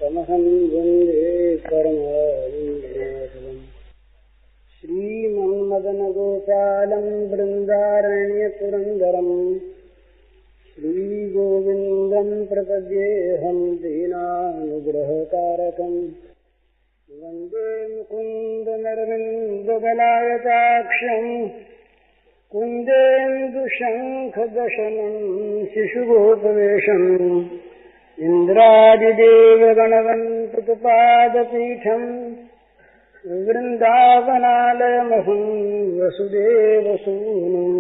तमहं वन्दे परमानन्दमाधवम्। श्रीमन्मदनगोपालं बृन्दारण्यपुरन्दरम् श्रीगोविन्दं प्रपद्येऽहं दीनानुग्रहकारकम्। वन्दे मुकुन्दमरविन्ददलायताक्षम् कुन्देन्दुशङ्खदशनं शिशुगोपवेशम् इन्द्रादिदेवगणवन्पुतपादपीठम् वृन्दावनालयमहं वसुदेवसूनुम्।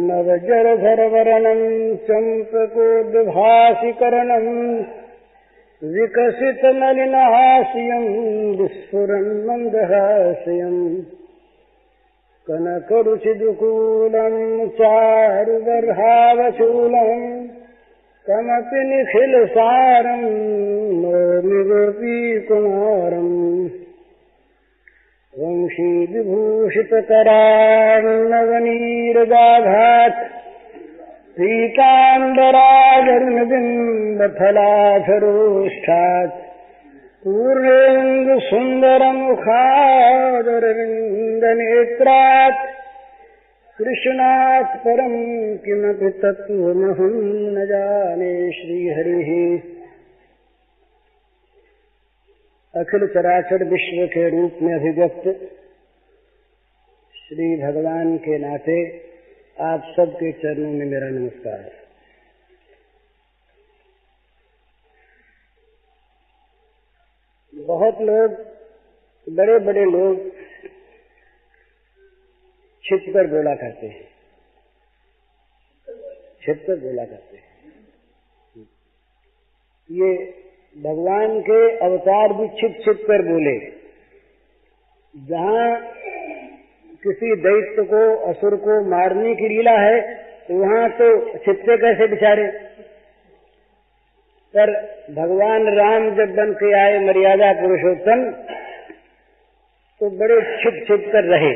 नवजरधरवरणं चम्पकोद्भासिकरणं विकसितनलिनहास्यं विस्फुरन्मन्दहास्यम्। कनकरुचिदुकूलं चारुबर्हावचूलम् कमपि निखिलसारं नौमि गोपीकुमारम्। वंशीविभूषितकरान्नवनीरदाघात् पीताम्बरागर्णबिम्बफलाधरोष्ठात् पूर्णेन्दुसुन्दरमुखादरविन्दनेत्रात् कृष्णात् परं किमपि तत्त्वमहं न जाने। श्रीहरिः अखिल चराचर विश्व के रूप में अभिव्यक्त श्री भगवान के नाते आप सबके चरणों में मेरा नमस्कार। बहुत लोग, बड़े बड़े लोग छिपकर बोला करते हैं, छिपकर बोला करते हैं। ये भगवान के अवतार भी छिप छिप कर बोले। जहाँ किसी दैत्य को, असुर को मारने की लीला है वहाँ तो छिपते कैसे बिचारे। पर भगवान राम जब बन के आए मर्यादा पुरुषोत्तम तो बड़े छिप छिप कर रहे,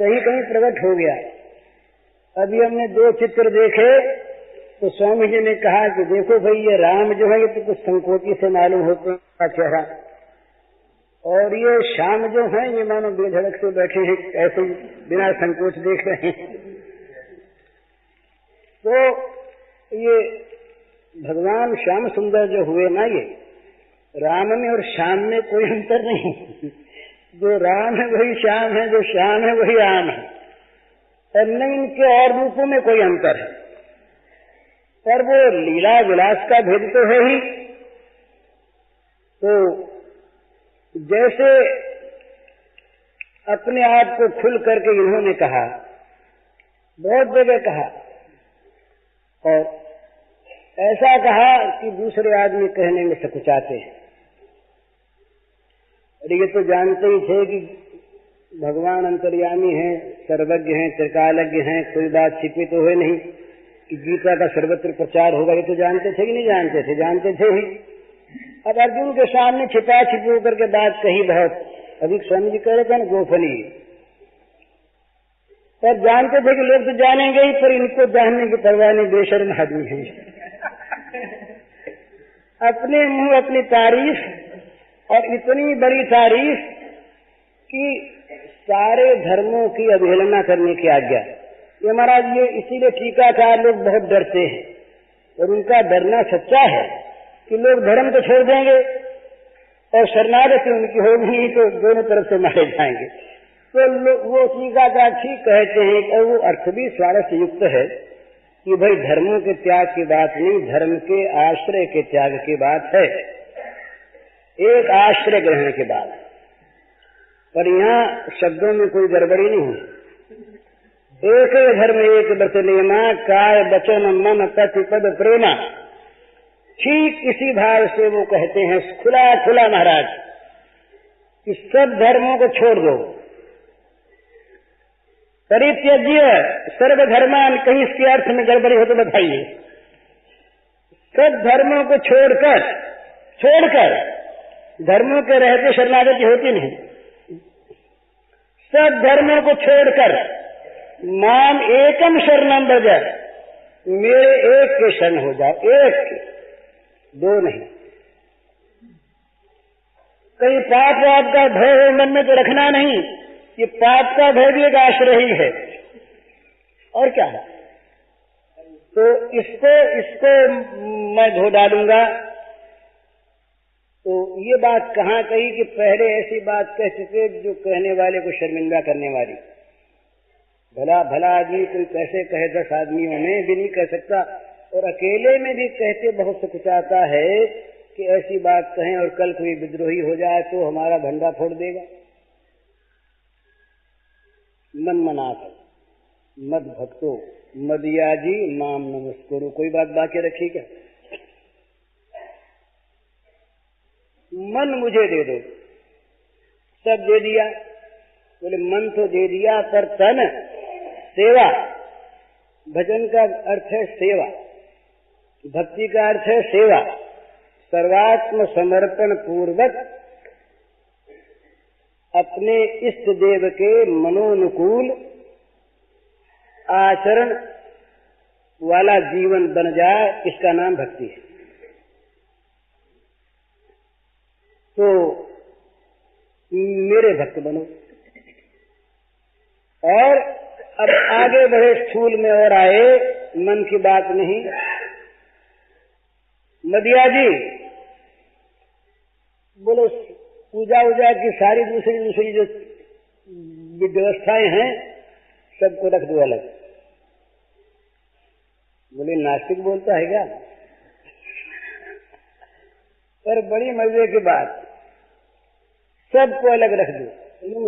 कहीं कहीं प्रकट हो गया। अभी हमने 2 चित्र देखे तो स्वामी जी ने कहा कि देखो भाई ये राम जो है ये तो कुछ संकोची से मालूम होते हैं चेहरा, और ये श्याम जो है ये मानो बेधड़क से बैठे हैं, ऐसे बिना संकोच देख रहे हैं। तो ये भगवान श्याम सुंदर जो हुए ना, ये राम में और श्याम में कोई अंतर नहीं। जो राम है वही श्याम है, जो श्याम है वही राम है, और न इनके और रूपों में कोई अंतर है। पर वो लीला विलास का भेद तो है ही। तो जैसे अपने आप को खुल करके इन्होंने कहा, बहुत जगह कहा, और ऐसा कहा कि दूसरे आदमी कहने में सकुचाते हैं। और ये तो जानते ही थे कि भगवान अंतर्यामी हैं, सर्वज्ञ हैं, त्रिकालज्ञ हैं, कोई बात छिपी तो है नहीं कि गीता का सर्वत्र प्रचार होगा। ये तो जानते थे कि नहीं जानते थे? जानते थे ही। अब अर्जुन के सामने छिपा छिपी होकर के बात कही बहुत। अभी स्वामी जी कह रहे थे ना गोफनी, पर जानते थे कि लोग तो जानेंगे ही, पर इनको जानने की परवाह नहीं, बेशर्म आदमी है। अपने मुंह अपनी तारीफ, और इतनी बड़ी तारीफ कि सारे धर्मों की अवहेलना करने की आज्ञा। ये महाराज ये इसीलिए टीकाकार लोग बहुत डरते हैं, और उनका डरना सच्चा है कि लोग धर्म तो छोड़ देंगे और शरणागति उनकी होगी नहीं तो दोनों तरफ से मारे जाएंगे। तो वो टीकाकार ठीक कहते हैं, और वो अर्थ भी स्वारस्य युक्त है कि भाई धर्मों के त्याग की बात नहीं, धर्म के आश्रय के त्याग की बात है, एक आश्रय ग्रहण के बाद। पर यहाँ शब्दों में कोई गड़बड़ी नहीं है। एक धर्म एक व्रत नियमा, काय वचन मन पति पद प्रेमा। ठीक इसी भाव से वो कहते हैं खुला खुला महाराज कि सब धर्मों को छोड़ दो। परित्यज्य सर्वधर्मान, कहीं इसके अर्थ में गड़बड़ी हो तो बताइए। सब धर्मों को छोड़कर धर्मों के रहते शरणागति होती नहीं। सब धर्मों को छोड़कर माम एकम शरणम व्रज, मेरे एक के शरण हो जाओ, एक, 2 नहीं। कहीं पाप वाप का भय मन में तो रखना नहीं, ये पाप का भय भी एक आश्रय ही है और क्या है। तो इसको मैं धो डालूंगा। तो ये बात कहाँ कही कि पहले ऐसी बात कह चुके जो कहने वाले को शर्मिंदा करने वाली। भला भला आदमी कोई कैसे कहे, 10 आदमियों में भी नहीं कह सकता, और अकेले में भी कहते बहुत से कुछ आता है कि ऐसी बात कहें और कल कोई विद्रोही हो जाए तो हमारा भंडा फोड़ देगा। मन मनाथ मद भक्तो मदियाजी माम नमस्कुरु, कोई बात बाकी रखी क्या? मन मुझे दे दो, सब दे दिया। बोले मन तो दे दिया पर तन सेवा। भजन का अर्थ है सेवा, भक्ति का अर्थ है सेवा। सर्वात्म समर्पण पूर्वक अपने इष्ट देव के मनोनुकूल आचरण वाला जीवन बन जाए, इसका नाम भक्ति है। तो मेरे भक्त बनो। और अब आगे बढ़े स्थूल में और आए, मन की बात नहीं। मदिया जी बोलो पूजा उजा की सारी दूसरी जो व्यवस्थाएं हैं सबको रख दो अलग। बोले नास्तिक बोलता है क्या? पर बड़ी मजे की बात, सबको अलग रख दो।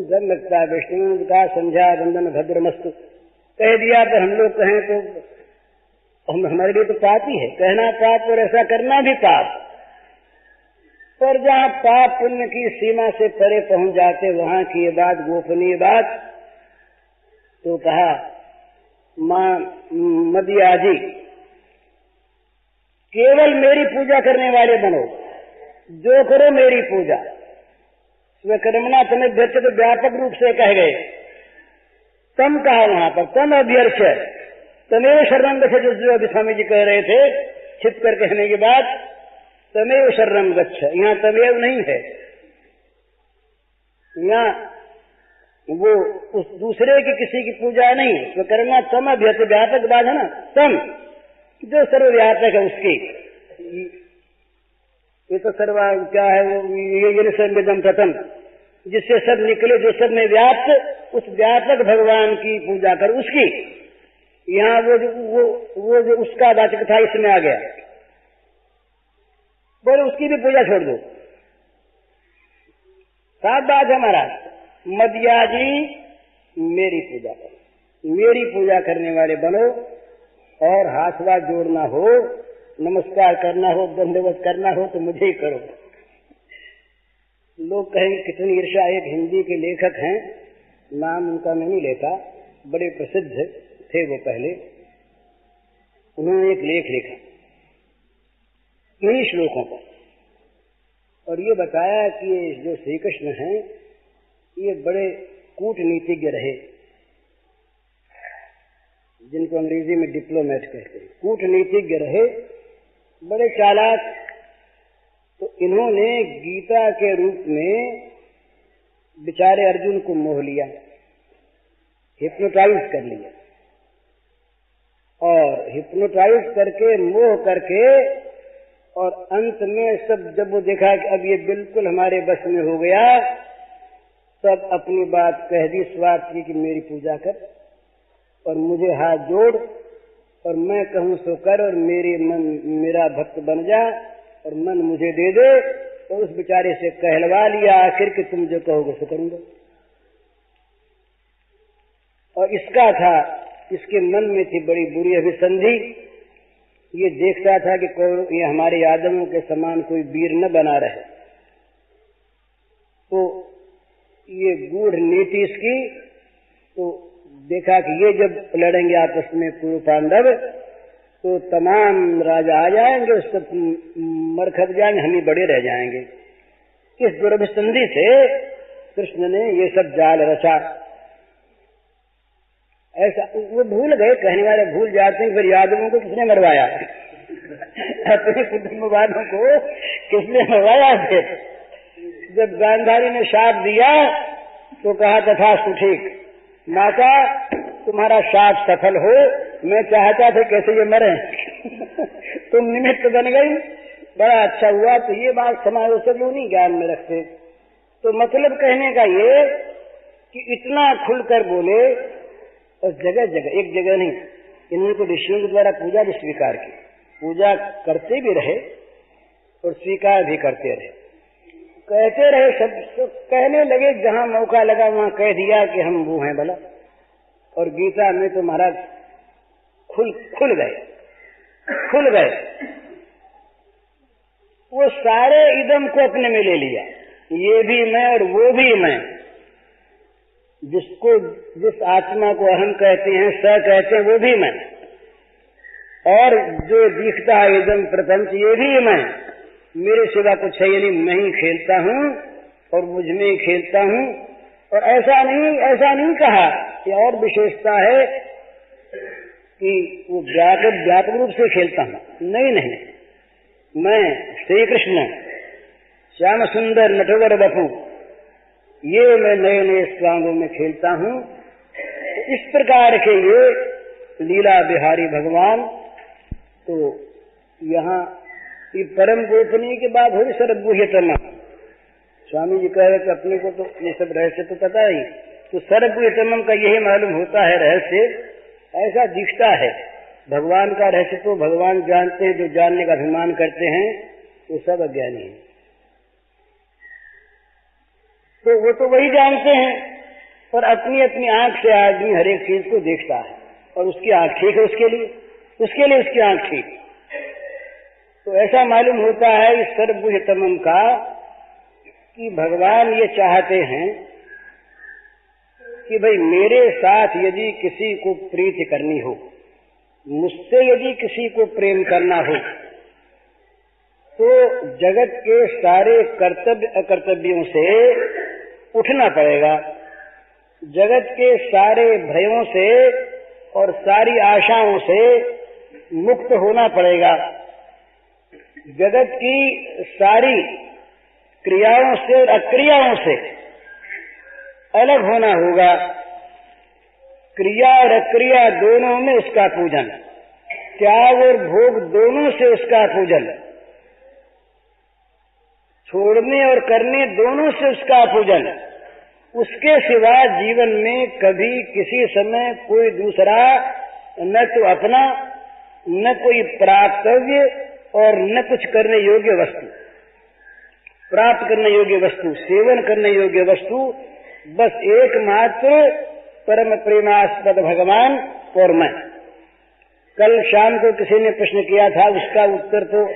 डर लगता है विष्णु का संध्या वंदन भद्रमस्तु कह दिया, पर हम लोग कहें तो हमारे लिए तो पाप ही है, कहना पाप और ऐसा करना भी पाप। पर जहाँ पाप पुण्य की सीमा से परे पहुंच जाते वहां की ये बात गोपनीय बात। तो कहा मां मदिया जी केवल मेरी पूजा करने वाले बनो, जो करो मेरी पूजा। स्वकर्मणा तमें व्यक्त तो व्यापक रूप से कह गए। तम कहा वहां पर, तम अभ्यर्च तमेव शरणं गच्छ, जो अभी स्वामी जी कह रहे थे छिप कर कहने के बाद, तमेव शरणं गच्छ। यहाँ तमेव नहीं है, यहाँ वो उस दूसरे की किसी की पूजा नहीं। स्वकर्मणा तम अभ्यर्च व्यापक बात है ना, तम जो सर्वव्यापक है उसकी। ये तो सर्व क्या है वो, ये सर्वदम प्रथम, जिससे सब निकले, जो सब में व्याप्त, उस व्यापक भगवान की पूजा कर उसकी। यहाँ वो जो उसका वाचक था इसमें आ गया, बोले उसकी भी पूजा छोड़ दो। साफ बात है महाराज। मदिया जी मेरी पूजा करो, मेरी पूजा करने वाले बनो। और हाथ जोड़ना हो, नमस्कार करना हो, दंडवत करना हो तो मुझे ही करो। लोग कहेंगे कितनी ईर्ष्या। एक हिंदी के लेखक हैं, नाम उनका नहीं लेता, बड़े प्रसिद्ध थे वो पहले। उन्होंने एक लेख लिखा इन्हीं श्लोकों पर, और ये बताया कि ये जो श्री कृष्ण हैं ये बड़े कूटनीतिज्ञ रहे, जिनको अंग्रेजी में डिप्लोमेट कहते हैं। कूटनीतिज्ञ रहे, बड़े चालाक। तो इन्होंने गीता के रूप में बेचारे अर्जुन को मोह लिया, हिप्नोटाइज कर लिया, और हिप्नोटाइज करके मोह करके, और अंत में सब जब वो देखा कि अब ये बिल्कुल हमारे बस में हो गया, तब अपनी बात कह दी स्वार्थ की कि मेरी पूजा कर और मुझे हाथ जोड़ और मैं कहूं सो कर, और मेरा भक्त बन जा और मन मुझे दे दे। तो उस बेचारे से कहलवा लिया आखिर कि तुम जो कहोगे सो करूंगा। और इसका था, इसके मन में थी बड़ी बुरी अभिसंधि। ये देखता था कि ये हमारे यादवों के समान कोई वीर न बना रहे। तो ये गूढ़ नीति इसकी, तो देखा कि ये जब लड़ेंगे आपस में पूर्व पांडव तो तमाम राजा आ जाएंगे, सब मर खप जाएंगे, हम ही बड़े रह जाएंगे। इस दुर्भिसंधि से कृष्ण ने ये सब जाल रचा। ऐसा वो भूल गए, कहने वाले भूल जाते हैं फिर यादवों को किसने मरवाया अपने कुटुंब वालों को किसने मरवाया? फिर जब गांधारी ने शाप दिया तो कहा तथास्तु ठीक, माता तुम्हारा शाप सफल हो, मैं चाहता था कैसे ये मरे तुम निमित्त बन गई, बड़ा अच्छा हुआ। तो ये बात समाज सब लोग नहीं ज्ञान में रखते। तो मतलब कहने का ये कि इतना खुलकर बोले, और जगह जगह, एक जगह नहीं, इन्होंने तो ऋषियों के द्वारा पूजा भी स्वीकार की, पूजा करते भी रहे और स्वीकार भी करते रहे, कहते रहे, सब कहने लगे, जहां मौका लगा वहां कह दिया कि हम वो हैं भला। और गीता में तो महाराज खुल गए, वो सारे इदम को अपने में ले लिया, ये भी मैं और वो भी मैं। जिस आत्मा को अहम कहते हैं, स कहते हैं, वो भी मैं, और जो दिखता है इदम प्रपंच, ये भी मैं, मेरे सिवा कुछ है नहीं, मैं ही खेलता हूँ और मुझ में ही खेलता हूँ। और ऐसा नहीं कहा कि और विशेषता है कि वो व्यापक रूप से खेलता हूँ, नहीं, मैं श्री कृष्ण श्याम सुंदर नटवर बपू, ये मैं नए नए स्वांगों में खेलता हूँ। तो इस प्रकार के ये लीला बिहारी भगवान। तो यहाँ ये परम गोपनीय के बाद हो सर्वगुह्यतम। स्वामी जी कह रहे थे अपने को तो ये सब रहस्य तो पता ही, तो सर्वगुह्यतम का यही मालूम होता है रहस्य, ऐसा दिखता है। भगवान का रहस्य तो भगवान जानते हैं, जो जानने का अभिमान करते हैं वो सब अज्ञानी है। तो वो तो वही जानते हैं, पर अपनी अपनी आंख से आदमी हर एक चीज को देखता है, और उसकी आंख ठीक है, उसके लिए उसकी आंख ठीक। तो ऐसा मालूम होता है इस सर्वगुह्यतम का कि भगवान ये चाहते हैं कि भाई मेरे साथ यदि किसी को प्रीति करनी हो, मुझसे यदि किसी को प्रेम करना हो, तो जगत के सारे कर्तव्य अकर्तव्यों से उठना पड़ेगा, जगत के सारे भयों से और सारी आशाओं से मुक्त होना पड़ेगा, जगत की सारी क्रियाओं से और अक्रियाओं से अलग होना होगा, क्रिया और अक्रिया दोनों में उसका पूजन, त्याग और भोग दोनों से उसका पूजन, छोड़ने और करने दोनों से उसका पूजन। उसके सिवा जीवन में कभी किसी समय कोई दूसरा, न तो अपना, न कोई प्राप्तव्य और न कुछ करने योग्य वस्तु, प्राप्त करने योग्य वस्तु, सेवन करने योग्य वस्तु, बस एकमात्र परम प्रेमास्पद भगवान और मैं। कल शाम को किसी ने प्रश्न किया था, उसका उत्तर तो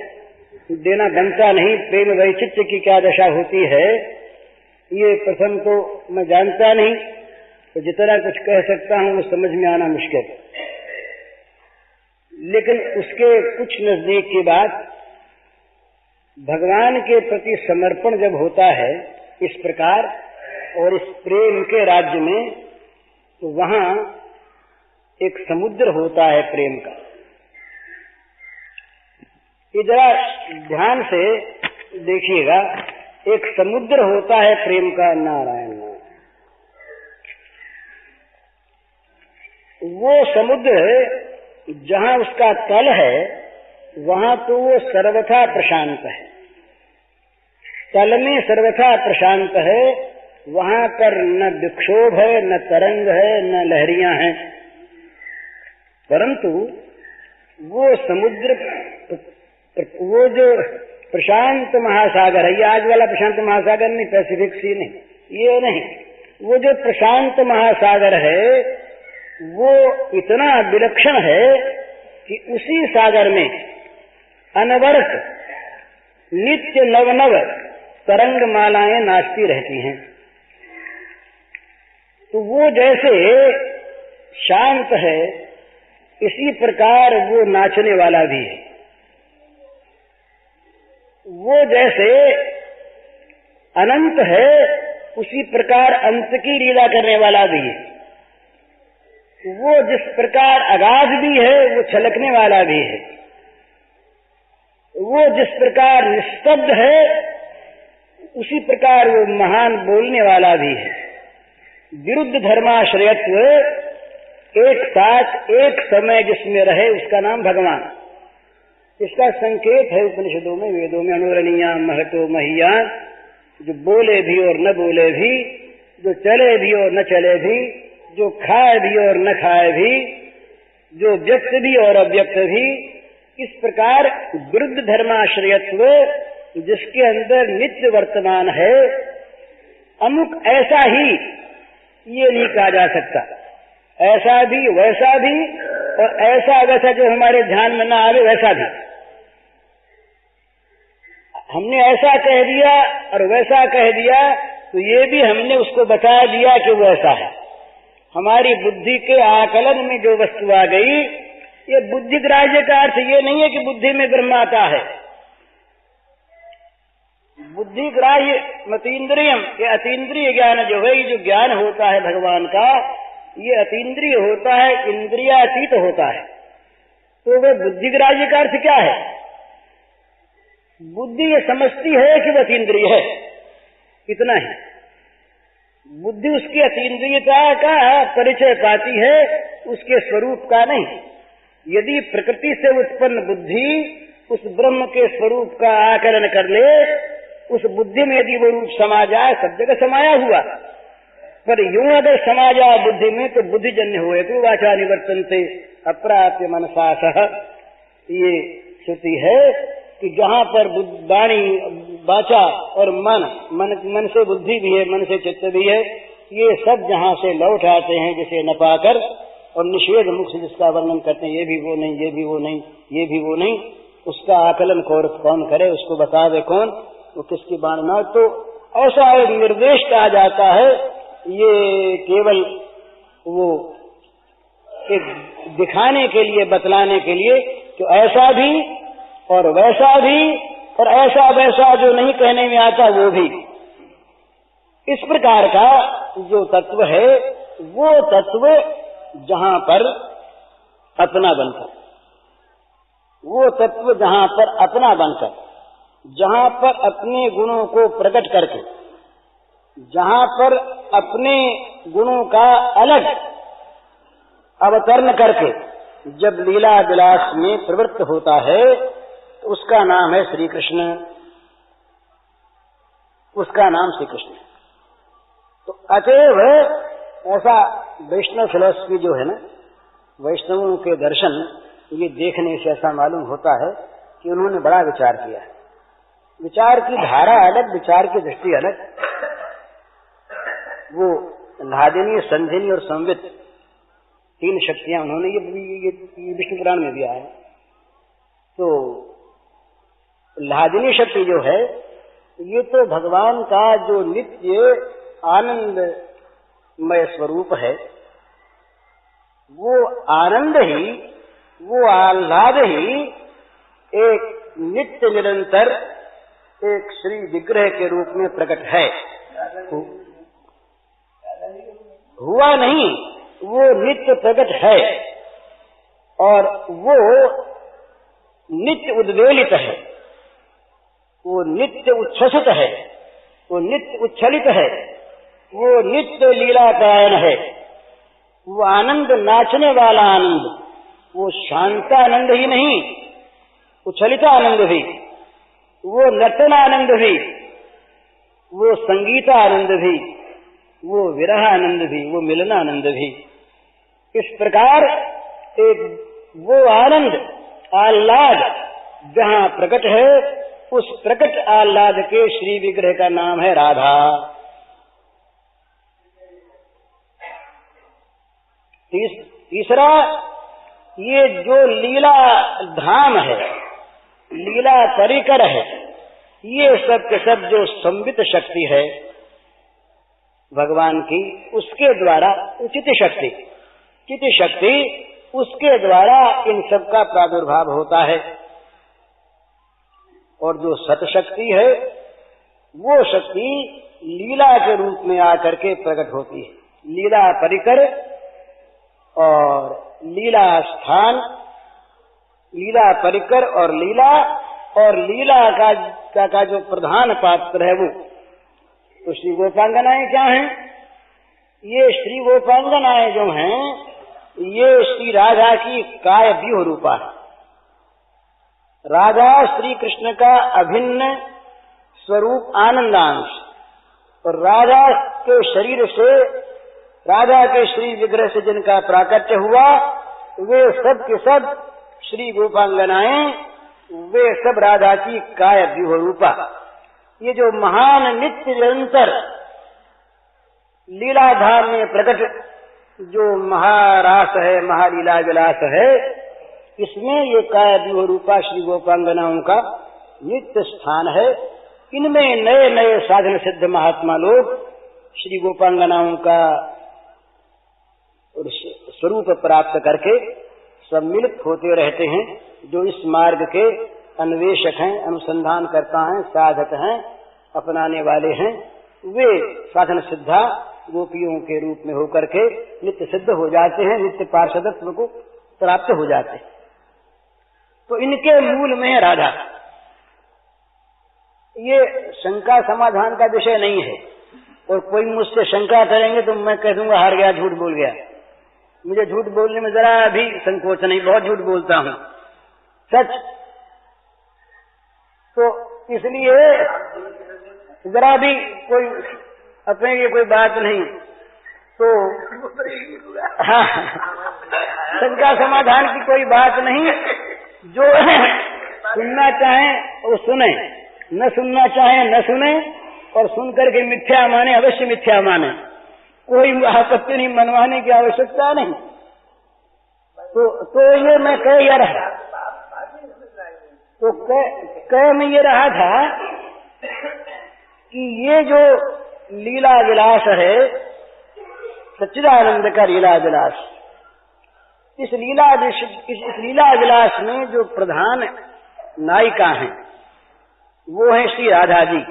देना बनता नहीं, प्रेम वैचित्र्य की क्या दशा होती है, ये प्रथम तो मैं जानता नहीं, तो जितना कुछ कह सकता हूँ वो समझ में आना मुश्किल, लेकिन उसके कुछ नजदीक की बात, भगवान के प्रति समर्पण जब होता है इस प्रकार और इस प्रेम के राज्य में, तो वहां एक समुद्र होता है प्रेम का। ये जरा ध्यान से देखिएगा, एक समुद्र होता है प्रेम का, नारायण। वो समुद्र जहां उसका तल है वहां तो वो सर्वथा प्रशांत है, तल में सर्वथा प्रशांत है, वहां पर न विक्षोभ है, न तरंग है, न लहरियां हैं। परंतु वो समुद्र, वो जो प्रशांत महासागर है, ये आज वाला प्रशांत महासागर नहीं, पैसिफिक सी नहीं, ये नहीं, वो जो प्रशांत महासागर है वो इतना विलक्षण है कि उसी सागर में अनवरत नित्य नव तरंग मालाएं नाचती रहती हैं। तो वो जैसे शांत है, इसी प्रकार वो नाचने वाला भी है। वो जैसे अनंत है, उसी प्रकार अंत की लीला करने वाला भी है। वो जिस प्रकार अगाध भी है, वो छलकने वाला भी है। वो जिस प्रकार निस्तब्ध है, उसी प्रकार वो महान बोलने वाला भी है। विरुद्ध धर्माश्रयत्व एक साथ एक समय जिसमें रहे उसका नाम भगवान। इसका संकेत है उपनिषदों में, वेदों में, अनुरणीया महतो महियान, जो बोले भी और न बोले भी, जो चले भी और न चले भी, जो खाए भी और न खाए भी, जो व्यक्त भी और अव्यक्त भी। इस प्रकार विरुद्ध धर्माश्रयत्व जिसके अंदर नित्य वर्तमान है, अमुक ऐसा ही ये नहीं कहा जा सकता, ऐसा भी वैसा भी, और ऐसा वैसा जो हमारे ध्यान में ना आवे वैसा भी। हमने ऐसा कह दिया और वैसा कह दिया तो ये भी हमने उसको बता दिया कि वो ऐसा है। हमारी बुद्धि के आकलन में जो वस्तु आ गई, ये बुद्धि ग्राह्य का अर्थ ये नहीं है कि बुद्धि में ब्रह्म आता है। बुद्धि ग्राह्य मतीन्द्रियम, ये अतीन्द्रिय ज्ञान जो है, ये जो ज्ञान होता है भगवान का, ये अतीन्द्रिय होता है, इंद्रियातीत होता है। तो वह बुद्धि ग्राह्य का अर्थ क्या है? बुद्धि ये समझती है कि वह अतीन्द्रिय है, इतना ही। बुद्धि उसकी अतीन्द्रियता का परिचय पाती है, उसके स्वरूप का नहीं। यदि प्रकृति से उत्पन्न बुद्धि उस ब्रह्म के स्वरूप का आकलन कर ले, उस बुद्धि में यदि वो रूप समा जाए, सब जगह समाया हुआ, पर यूं अगर समा जाए बुद्धि में तो बुद्धिजन्य हुए तो वाचा निवर्तन्ते अप्राप्य मनसा सह। ये श्रुति है कि जहाँ पर वाणी, वाचा और मन से बुद्धि भी है, मन से चित्त भी है, ये सब जहाँ से लौट आते हैं जिसे न पाकर, और निषेध मुख से जिसका वर्णन करते हैं, ये भी वो नहीं, ये भी वो नहीं, ये भी वो नहीं, उसका आकलन कौन करे, उसको बतावे कौन, वो किसकी बाणी ना। तो ऐसा एक निर्देश कहा जाता है, ये केवल वो एक दिखाने के लिए, बतलाने के लिए कि ऐसा भी और वैसा भी, और ऐसा वैसा जो नहीं कहने में आता वो भी। इस प्रकार का जो तत्व है, वो तत्व जहां पर अपना बनकर, वो तत्व जहां पर अपना बनकर, जहां पर अपने गुणों को प्रकट करके, जहां पर अपने गुणों का अलग अवतरण करके जब लीला विलास में प्रवृत्त होता है, तो उसका नाम है श्री कृष्ण, उसका नाम श्री कृष्ण। तो अतएव ऐसा वैष्णव फिलॉसफी जो है ना, वैष्णवों के दर्शन, ये देखने से ऐसा मालूम होता है कि उन्होंने बड़ा विचार किया है। विचार की धारा अलग, विचार की दृष्टि अलग। वो लादिनी, संधिनी और संवित, तीन शक्तियां उन्होंने, ये विष्णु पुराण में भी आया है। तो लादिनी शक्ति जो है, ये तो भगवान का जो नित्य आनंदमय स्वरूप है, वो आनंद ही, वो आह्लाद ही एक नित्य निरंतर एक श्री विग्रह के रूप में प्रकट है। हुआ नहीं, वो नित्य प्रकट है, और वो नित्य उद्वेलित है, वो नित्य उच्छ्वसित है, वो नित्य उच्छलित है, वो नित्य लीलापरायण है। वो आनंद नाचने वाला आनंद, वो शांतानंद ही नहीं, उच्छलित आनंद भी, वो नर्तन आनंद भी, वो संगीत आनंद भी, वो विरह आनंद भी, वो मिलन आनंद भी। इस प्रकार एक वो आनंद आह्लाद जहाँ प्रकट है, उस प्रकट आह्लाद के श्री विग्रह का नाम है राधा। तीसरा, ये जो लीला धाम है, लीला परिकर है, ये सब के सब जो संवित शक्ति है भगवान की, उसके द्वारा उचित शक्ति, चित शक्ति, उसके द्वारा इन सब का प्रादुर्भाव होता है। और जो सत शक्ति है, वो शक्ति लीला के रूप में आकर के प्रकट होती है। लीला परिकर और लीला स्थान, लीला परिकर और लीला का जो प्रधान पात्र है तो श्री गोपांगनाएं क्या हैं? ये श्री गोपांगनाएं जो हैं ये श्री राधा की काय व्यूह रूपा है। राधा श्री कृष्ण का अभिन्न स्वरूप आनंदांश, और राधा के शरीर से, राधा के श्री विग्रह से जिनका प्राकट्य हुआ वे सब के सब श्री गोपांगनाएं, वे सब राधा की काय व्यूह रूपा। ये जो महान नित्य निरंतर लीलाधाम में प्रकट जो महारास है, महालीला विलास है, इसमें ये काय व्यूह रूपा श्री गोपांगनाओं का नित्य स्थान है। इनमें नए नए साधन सिद्ध महात्मा लोग श्री गोपांगनाओं का स्वरूप प्राप्त करके सम्मिलित होते रहते हैं। जो इस मार्ग के अन्वेषक हैं, अनुसंधान करता हैं, साधक हैं, अपनाने वाले हैं, वे साधन सिद्धा गोपियों के रूप में होकर के नित्य सिद्ध हो जाते हैं, नित्य पार्षदत्व को प्राप्त हो जाते हैं। तो इनके मूल में राधा। ये शंका समाधान का विषय नहीं है, और कोई मुझसे शंका करेंगे तो मैं कह दूंगा हार गया, झूठ बोल गया। मुझे झूठ बोलने में जरा भी संकोच नहीं, बहुत झूठ बोलता हूं, सच। तो इसलिए जरा भी कोई अपने लिए कोई बात नहीं, तो हाँ, शंका समाधान की कोई बात नहीं। जो सुनना चाहे वो सुने, न सुनना चाहे न सुने, और सुन करके मिथ्या माने, अवश्य मिथ्या माने, कोई आपत्ति नहीं, मनवाने की आवश्यकता नहीं। तो ये मैं कह यह रहा, तो कह मैं ये रहा था कि ये जो लीला विलास है, सच्चिदानंद का लीला विलास, इस लीला विलास में जो प्रधान नायिका हैं वो है श्री राधा जी।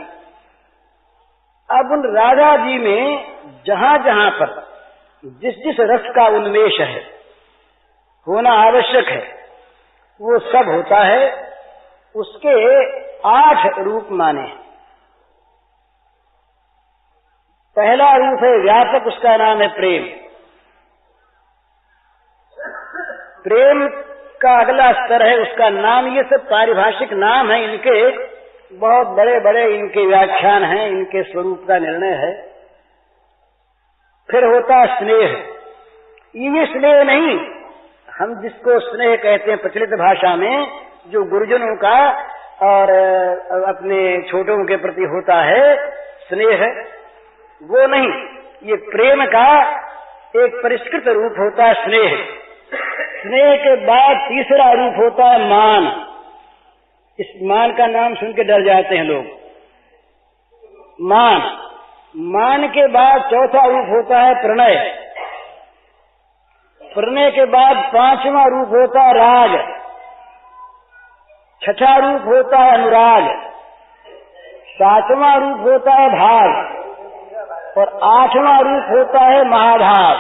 अब उन राधा जी में जहां जहां पर जिस जिस रस का उन्मेष है, होना आवश्यक है, वो सब होता है। उसके 8 रूप माने। पहला रूप है व्यापक, उसका नाम है प्रेम। प्रेम का अगला स्तर है, उसका नाम, ये सब पारिभाषिक नाम है इनके, बहुत बड़े बड़े इनके व्याख्यान हैं, इनके स्वरूप का निर्णय है। फिर होता स्नेह। ये स्नेह नहीं, हम जिसको स्नेह कहते हैं प्रचलित भाषा में, जो गुरुजनों का और अपने छोटों के प्रति होता है स्नेह, वो नहीं। ये प्रेम का एक परिष्कृत रूप होता है स्नेह। स्नेह के बाद तीसरा रूप होता है मान। इस मान का नाम सुन के डर जाते हैं लोग, मान। मान के बाद चौथा रूप होता है प्रणय। प्रणय के बाद 5वां रूप होता है राग। 6ठा रूप होता है अनुराग। 7वां रूप होता है भाव, और 8वां रूप होता है महाभाव।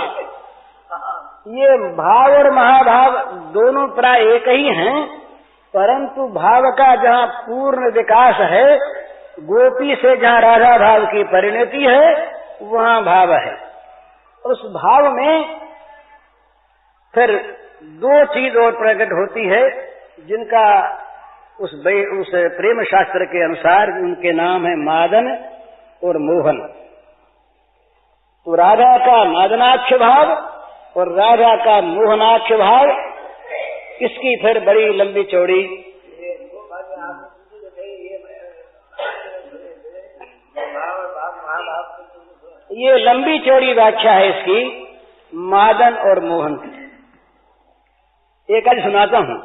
ये भाव और महाभाव दोनों प्राय एक ही हैं, परंतु भाव का जहाँ पूर्ण विकास है, गोपी से जहाँ राधा भाव की परिणति है, वहाँ भाव है। उस भाव में फिर 2 चीज और प्रकट होती है, जिनका उस प्रेम शास्त्र के अनुसार उनके नाम है मादन और मोहन। तो राधा का मादनाक्ष भाव और राधा का मोहनाक्ष भाव, इसकी फिर बड़ी लंबी चौड़ी ये लंबी चौड़ी व्याख्या है इसकी, मादन और मोहन की। एक आज सुनाता हूं।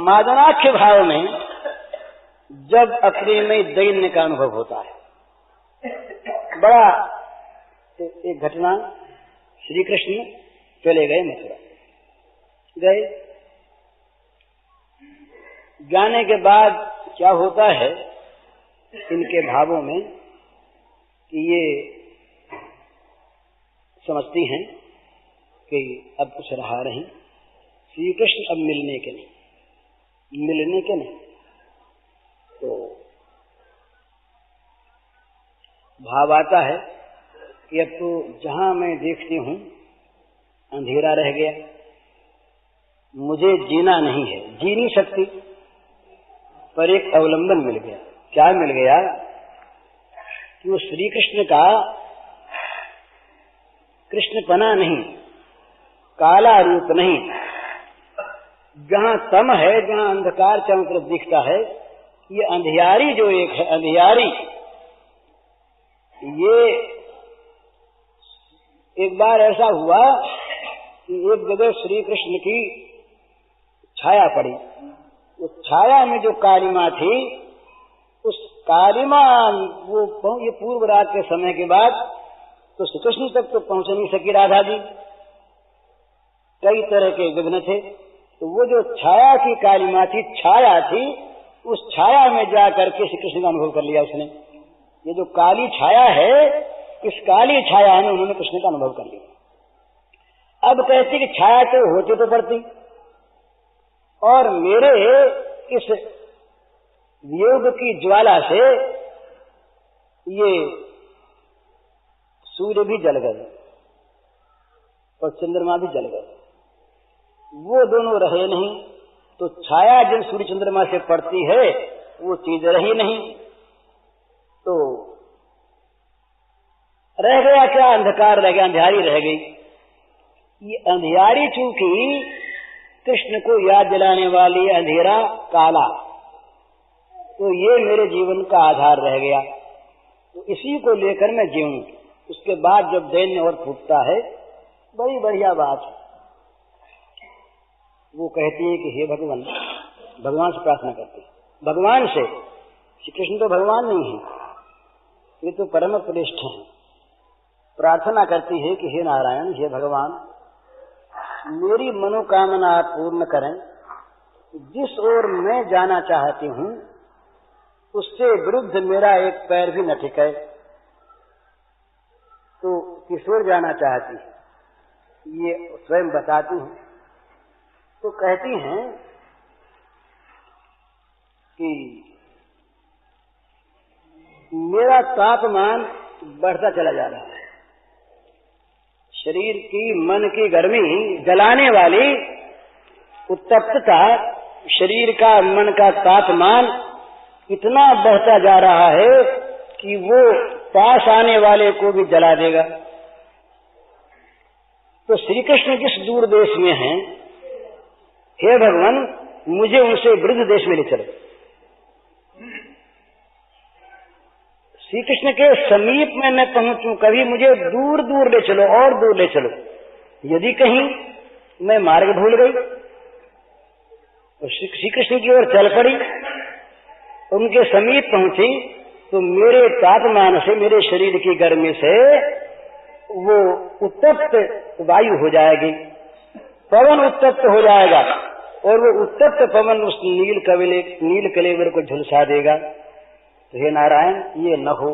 मादनाक्ष भाव में जब अपने में दैन्य का अनुभव होता है, बड़ा एक घटना, श्री कृष्ण चले गए मथुरा, गए, जाने के बाद क्या होता है इनके भावों में कि ये समझती हैं कि अब कुछ रहा नहीं, श्री कृष्ण अब मिलने के नहीं। तो भाव आता है कि अब तो जहां मैं देखती हूं अंधेरा रह गया, मुझे जीना नहीं है, जी नहीं सकती, पर एक अवलंबन मिल गया। क्या मिल गया कि वो श्री कृष्ण का कृष्णपना नहीं, काला रूप नहीं, जहां तम है, जहां अंधकार चारों तरफ दिखता है, ये अंधियारी जो एक है, अंधियारी, ये एक बार ऐसा हुआ कि एक जगह श्री कृष्ण की छाया पड़ी। उस छाया में जो कालिमा थी, उस कालिमा वो ये पूर्व रात के समय के बाद तो श्री कृष्ण तक तो पहुंच नहीं सकी राधा जी, कई तरह के विघ्न थे। तो वो जो छाया की कालिमा थी, छाया थी, उस छाया में जाकर के श्री कृष्ण का अनुभव कर लिया उसने। ये जो काली छाया है, इस काली छाया में उन्होंने कृष्ण का अनुभव कर लिया। अब कहती कि छाया तो होती तो पड़ती, और मेरे इस वियोग की ज्वाला से ये सूर्य भी जल गए और चंद्रमा भी जल गए, वो दोनों रहे नहीं। तो छाया जिन सूर्य चंद्रमा से पड़ती है वो चीज रही नहीं, तो रह गया क्या? अंधकार रह गया, अंधियारी रह गई। ये अंधियारी चूंकि कृष्ण को याद दिलाने वाली अंधेरा काला, तो ये मेरे जीवन का आधार रह गया, तो इसी को लेकर मैं जीऊं। उसके बाद जब दैन्य और फूटता है, बड़ी बढ़िया बात है। वो कहती है कि हे भगवान, भगवान से प्रार्थना करती है, भगवान से। श्री कृष्ण तो भगवान नहीं है, ये तो परम श्रेष्ठ हैं। प्रार्थना करती है कि हे नारायण, हे भगवान, मेरी मनोकामना आप पूर्ण करें। जिस ओर मैं जाना चाहती हूं उससे विरुद्ध मेरा एक पैर भी न टिके। तो किस ओर जाना चाहती है ये स्वयं बताती हैं। तो कहती हैं कि मेरा तापमान बढ़ता चला जा रहा है, शरीर की, मन की गर्मी जलाने वाली उत्तप्तता, शरीर का, मन का तापमान इतना बढ़ता जा रहा है कि वो पास आने वाले को भी जला देगा। तो श्री कृष्ण जिस दूर देश में हैं, हे भगवान, मुझे उनसे वृद्ध देश में ले चलो। श्री कृष्ण के समीप में मैं पहुंचूं, कभी मुझे दूर दूर ले चलो, और दूर ले चलो। यदि कहीं मैं मार्ग भूल गई तो श्री कृष्ण की ओर चल पड़ी, उनके समीप पहुंची, तो मेरे तापमान से, मेरे शरीर की गर्मी से वो उत्तप्त वायु हो जाएगी, पवन उत्तप्त हो जाएगा, और वो उत्तप्त पवन उस नील कलेवर को झुलसा देगा। तो हे नारायण, ये न हो,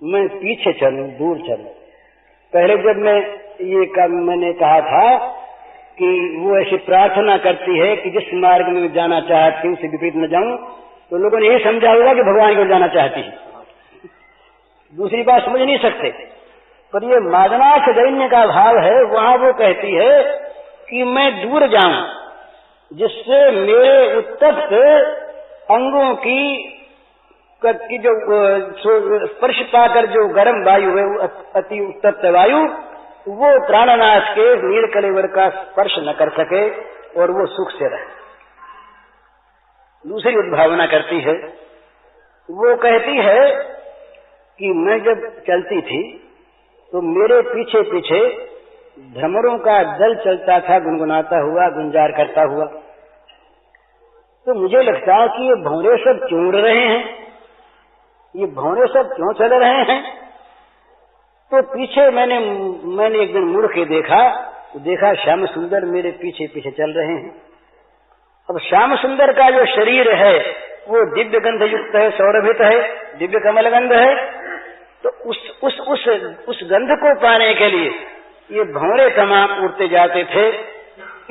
मैं पीछे चलूं, दूर चलूं। पहले जब मैं ये मैंने कहा था कि वो ऐसी प्रार्थना करती है कि जिस मार्ग में मैं जाना चाहती हूं उससे विपरीत न जाऊं, तो लोगों ने ये समझा होगा कि भगवान को जाना चाहती है, दूसरी बात समझ नहीं सकते। पर ये मादनाथ दैन्य का भाव है, वहां वो कहती है कि मैं दूर जाऊं, जिससे मेरे उत्तप्त अंगों की जो स्पर्श पाकर जो गर्म वायु है, अति उत्तप्त वायु, वो प्राणनाश के नील कलेवर का स्पर्श न कर सके और वो सुख से रहे। दूसरी उद्भावना करती है, वो कहती है कि मैं जब चलती थी तो मेरे पीछे पीछे भ्रमरों का दल चलता था, गुनगुनाता हुआ, गुंजार करता हुआ। तो मुझे लगता है कि ये भौरे सब क्यों उड़ रहे हैं, ये भौरे सब क्यों चल रहे हैं। तो पीछे मैंने एक दिन मुड़ के देखा श्याम सुंदर मेरे पीछे पीछे चल रहे हैं। अब श्याम सुंदर का जो शरीर है वो दिव्य गंध युक्त है, सौरभित है, दिव्य कमल गंध है। तो उस गंध को पाने के लिए ये भौरे तमाम उड़ते जाते थे।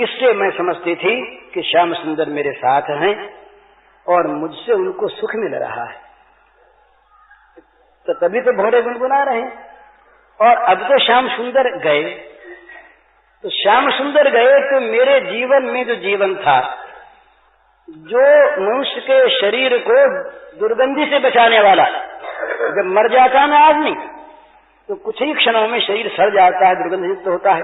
इससे मैं समझती थी कि श्याम सुंदर मेरे साथ हैं और मुझसे उनको सुख मिल रहा है। तो तभी तो भौरे गुनगुना रहे हैं। और अब तो श्याम सुंदर गए, तो श्याम सुंदर गए तो मेरे जीवन में जो जीवन था, जो मनुष्य के शरीर को दुर्गंधि से बचाने वाला, जब मर जाता ना आदमी तो कुछ ही क्षणों में शरीर सड़ जाता है, दुर्गंधयुक्त होता है।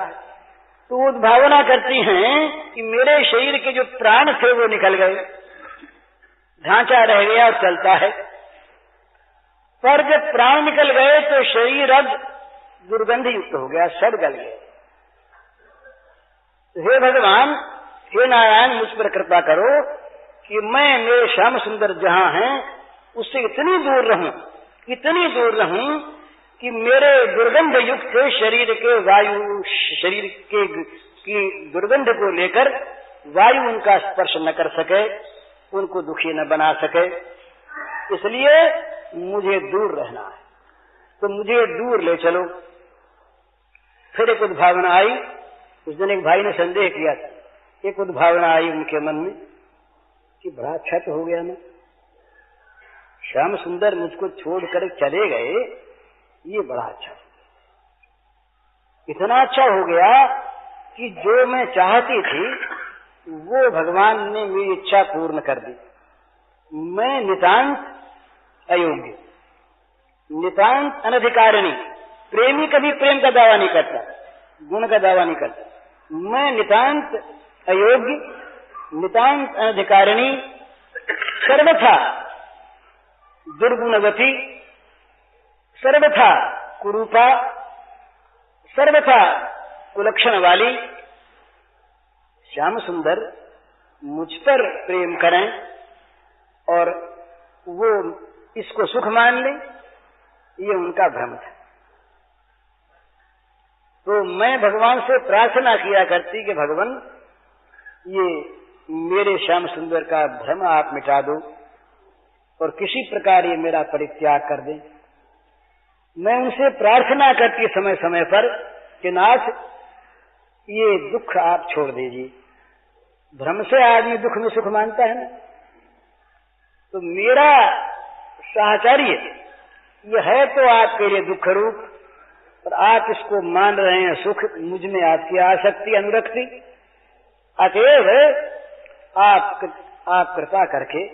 तो वो भावना करती हैं कि मेरे शरीर के जो प्राण थे वो निकल गए, ढांचा रह गया और चलता है। पर जब प्राण निकल गए तो शरीर अब दुर्गंध युक्त हो गया, सड़ गल गया। तो हे भगवान, हे नारायण, मुझ पर कृपा करो कि मैं मेरे श्याम सुंदर जहां हैं उससे इतनी दूर रहूं कि मेरे दुर्गंध युक्त शरीर के वायु, शरीर की दुर्गंध को लेकर वायु उनका स्पर्श न कर सके, उनको दुखी न बना सके। इसलिए मुझे दूर रहना है, तो मुझे दूर ले चलो। फिर एक उद्भावना आई। उस दिन एक भाई ने संदेह किया था, एक उद्भावना आई उनके मन में कि बड़ा अच्छा तो हो गया ना, श्याम सुंदर मुझको छोड़कर चले गए, ये बड़ा अच्छा, इतना अच्छा हो गया कि जो मैं चाहती थी वो भगवान ने मेरी इच्छा पूर्ण कर दी। मैं नितांत अयोग्य, नितांत अनधिकारिणी। प्रेमी कभी प्रेम का दावा नहीं करता, गुण का दावा नहीं करता। मैं नितांत अयोग्य, नितांत अनधिकारिणी, सर्वथा दुर्गुणवती, सर्वथा कुरूपा, सर्वथा कुलक्षण वाली श्याम सुंदर मुझ पर प्रेम करें और वो इसको सुख मान ले, ये उनका भ्रम था। तो मैं भगवान से प्रार्थना किया करती कि भगवान, ये मेरे श्याम सुंदर का भ्रम आप मिटा दो और किसी प्रकार ये मेरा परित्याग कर दें। मैं उनसे प्रार्थना करती समय समय पर कि नाथ, ये दुख आप छोड़ दीजिए। भ्रम से आदमी दुख में सुख मानता है ना। तो मेरा साहचर्य ये है तो आपके लिए दुख रूप, और आप इसको मान रहे हैं सुख। मुझ में आपकी आसक्ति, अनुरक्ति, अतएव आप कृपा करके,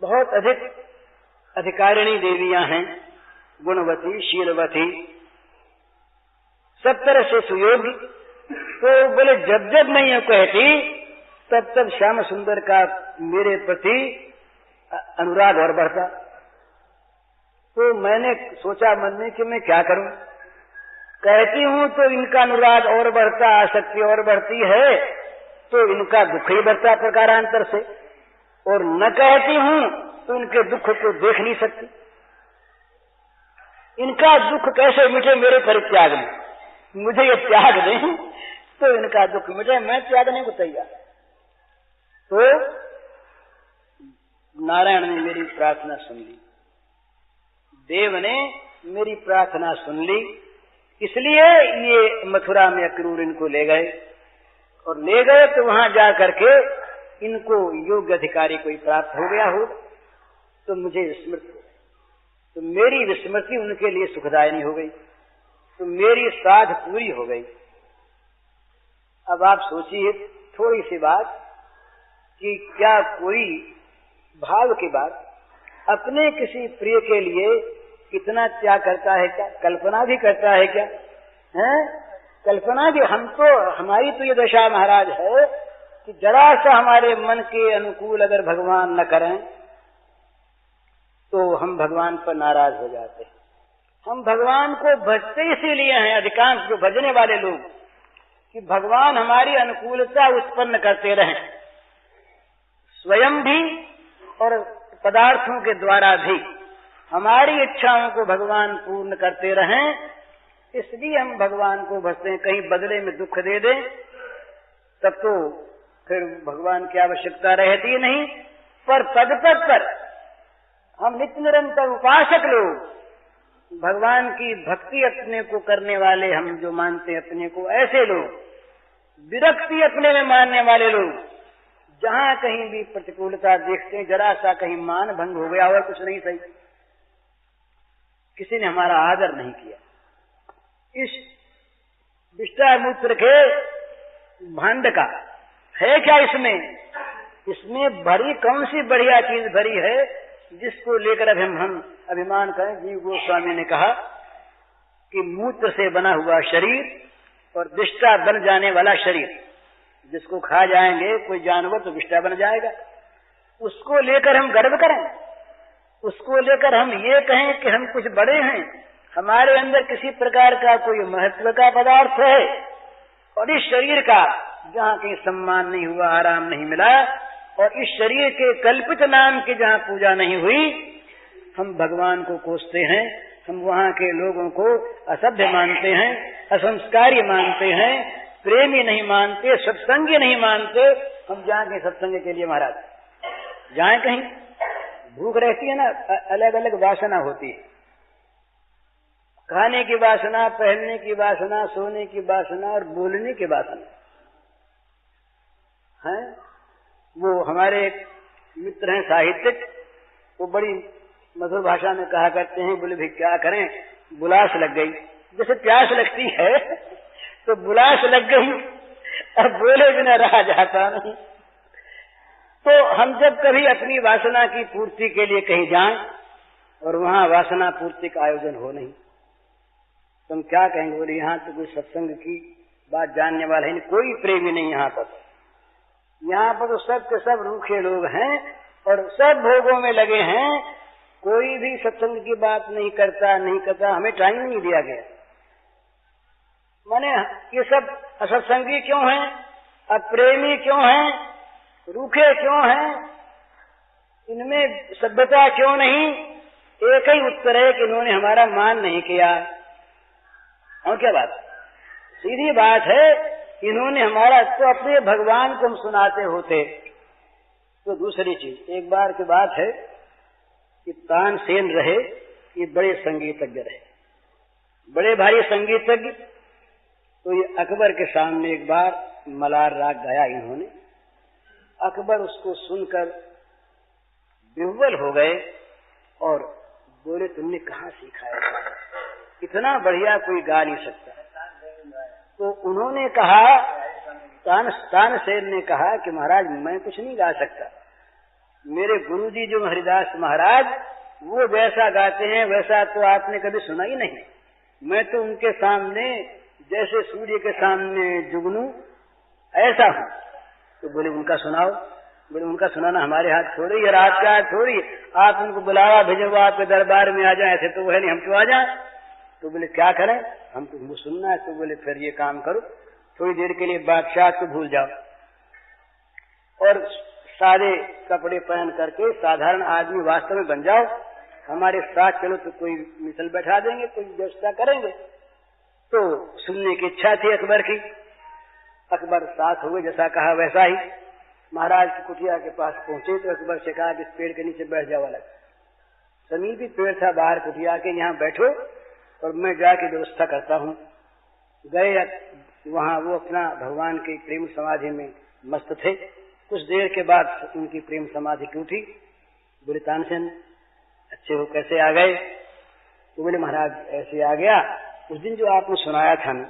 बहुत अधिक अधिकारिणी देवियां हैं, गुणवती, शीलवती, सब तरह से सुयोग्य। तो बोले जब जब मैं ये कहती तब तब श्याम सुंदर का मेरे प्रति अनुराग और बढ़ता। तो मैंने सोचा मन में कि मैं क्या करूं। कहती हूं तो इनका अनुराग और बढ़ता, आसक्ति और बढ़ती है, तो इनका दुख ही बढ़ता प्रकारांतर से। और न कहती हूं तो इनके दुख को देख नहीं सकती। इनका दुख कैसे मिटे मेरे परित्याग में? मुझे ये त्याग दें तो इनका दुख मिटे, मैं त्यागने को तैयार। तो नारायण ने मेरी प्रार्थना सुन ली, देव ने मेरी प्रार्थना सुन ली। इसलिए ये मथुरा में अक्रूर इनको ले गए, और ले गए तो वहां जा करके इनको योग्य अधिकारी कोई प्राप्त हो गया हो तो मुझे विस्मृति, तो मेरी विस्मृति उनके लिए सुखदायिनी हो गई, तो मेरी साध पूरी हो गई। अब आप सोचिए थोड़ी सी बात कि क्या कोई भाव की बात अपने किसी प्रिय के लिए कितना त्याग करता है, क्या कल्पना भी करता है क्या? हैं? कल्पना भी, हम तो, हमारी तो ये दशा महाराज है कि जरा सा हमारे मन के अनुकूल अगर भगवान न करें तो हम भगवान पर नाराज हो जाते हैं। हम भगवान को भजते इसीलिए हैं, अधिकांश जो भजने वाले लोग, कि भगवान हमारी अनुकूलता उत्पन्न करते रहें, स्वयं भी और पदार्थों के द्वारा भी हमारी इच्छाओं को भगवान पूर्ण करते रहें। इसलिए हम भगवान को भजते हैं। कहीं बदले में दुख दे दें तब तो फिर भगवान की आवश्यकता रहती नहीं। पर पद पद पर हम नित्य निरंतर उपासक लोग, भगवान की भक्ति अपने को करने वाले, हम जो मानते हैं अपने को, ऐसे लोग, विरक्ति अपने में मानने वाले लोग, जहां कहीं भी प्रतिकूलता देखते हैं, जरा सा कहीं मान भंग हो गया और कुछ नहीं सही, किसी ने हमारा आदर नहीं किया। इस विष्टा मूत्र के भांड का है क्या इसमें भरी कौन सी बढ़िया चीज भरी है जिसको लेकर अब हम अभिमान करें। जीव गोस्वामी ने कहा कि मूत्र से बना हुआ शरीर और विष्टा बन जाने वाला शरीर, जिसको खा जाएंगे कोई जानवर तो विष्टा बन जाएगा, उसको लेकर हम गर्व करें, उसको लेकर हम ये कहें कि हम कुछ बड़े हैं, हमारे अंदर किसी प्रकार का कोई महत्व का पदार्थ है, और इस शरीर का जहाँ कहीं सम्मान नहीं हुआ, आराम नहीं मिला, और इस शरीर के कल्पित नाम की जहाँ पूजा नहीं हुई, हम भगवान को कोसते हैं, हम वहाँ के लोगों को असभ्य मानते हैं, असंस्कारी मानते हैं, प्रेमी नहीं मानते, सत्संगी नहीं मानते। हम जाए कहीं सत्संग के लिए महाराज, जाए कहीं भूख रहती है ना, अलग अलग वासना होती है, खाने की वासना, पहनने की वासना, सोने की वासना और बोलने की वासना है। वो हमारे एक मित्र हैं साहित्यिक, वो बड़ी मधुर भाषा में कहा करते हैं, बोले भाई क्या करें, बुलास लग गई, जैसे प्यास लगती है तो बुलास लग गई, अब बोले बिना रहा जाता नहीं। तो हम जब कभी अपनी वासना की पूर्ति के लिए कहीं जाएं और वहां वासना पूर्ति का आयोजन हो नहीं, तो हम क्या कहेंगे, बोले यहाँ तो कोई सत्संग की बात जानने वाला है नहीं, कोई प्रेमी नहीं यहाँ पर तो सब के सब रूखे लोग हैं और सब भोगों में लगे हैं, कोई भी सत्संग की बात नहीं करता, हमें टाइम नहीं दिया गया। माने ये सब असत्संगी क्यों हैं, अप्रेमी क्यों हैं, रूखे क्यों हैं, इनमें सभ्यता क्यों नहीं? एक ही उत्तर है कि इन्होंने हमारा मान नहीं किया। और क्या बात, सीधी बात है, इन्होंने हमारा तो अपने भगवान को हम सुनाते होते। तो दूसरी चीज, एक बार की बात है कि तानसेन रहे, ये बड़े संगीतज्ञ रहे, बड़े भारी संगीतज्ञ। तो ये अकबर के सामने एक बार मलार राग गाया इन्होंने, अकबर उसको सुनकर विह्वल हो गए और बोले तुमने कहाँ सीखा है, इतना बढ़िया कोई गा नहीं सकता। तो उन्होंने कहा, तानसेन ने कहा कि महाराज मैं कुछ नहीं गा सकता, मेरे गुरुजी जो हरिदास महाराज वो जैसा गाते हैं वैसा तो आपने कभी सुना ही नहीं, मैं तो उनके सामने जैसे सूर्य के सामने जुगनू ऐसा हूँ। तो बोले उनका सुनाओ, बोले उनका सुनाना हमारे हाथ थोड़ी है, रात का हाथ थोड़ी, आप उनको बुलावा भेजो, आपके दरबार में आ जाए, ऐसे तो वह नहीं, हम क्यों आ जाए। तो बोले क्या करें, हम तुमको सुनना है। तो बोले फिर ये काम करो, थोड़ी देर के लिए बादशाह को भूल जाओ और सादे कपड़े पहन करके साधारण आदमी वास्तव में बन जाओ, हमारे साथ चलो तो कोई मिसल बैठा देंगे, कोई व्यवस्था करेंगे। तो सुनने की इच्छा थी अकबर की, अकबर साथ हुए, जैसा कहा वैसा ही महाराज की कुटिया के पास पहुंचे। तो अकबर से कहा कि इस पेड़ के नीचे बैठ जाओ, अलग समीपी पेड़ था बाहर कुटिया के, यहाँ बैठो और मैं जाके व्यवस्था करता हूँ। गए वहाँ, वो अपना भगवान की प्रेम समाधि में मस्त थे। कुछ देर के बाद उनकी प्रेम समाधि टूटी। बोले तानसेन अच्छे हो, कैसे आ गए? तो बोले महाराज ऐसे आ गया, उस दिन जो आपने सुनाया था ना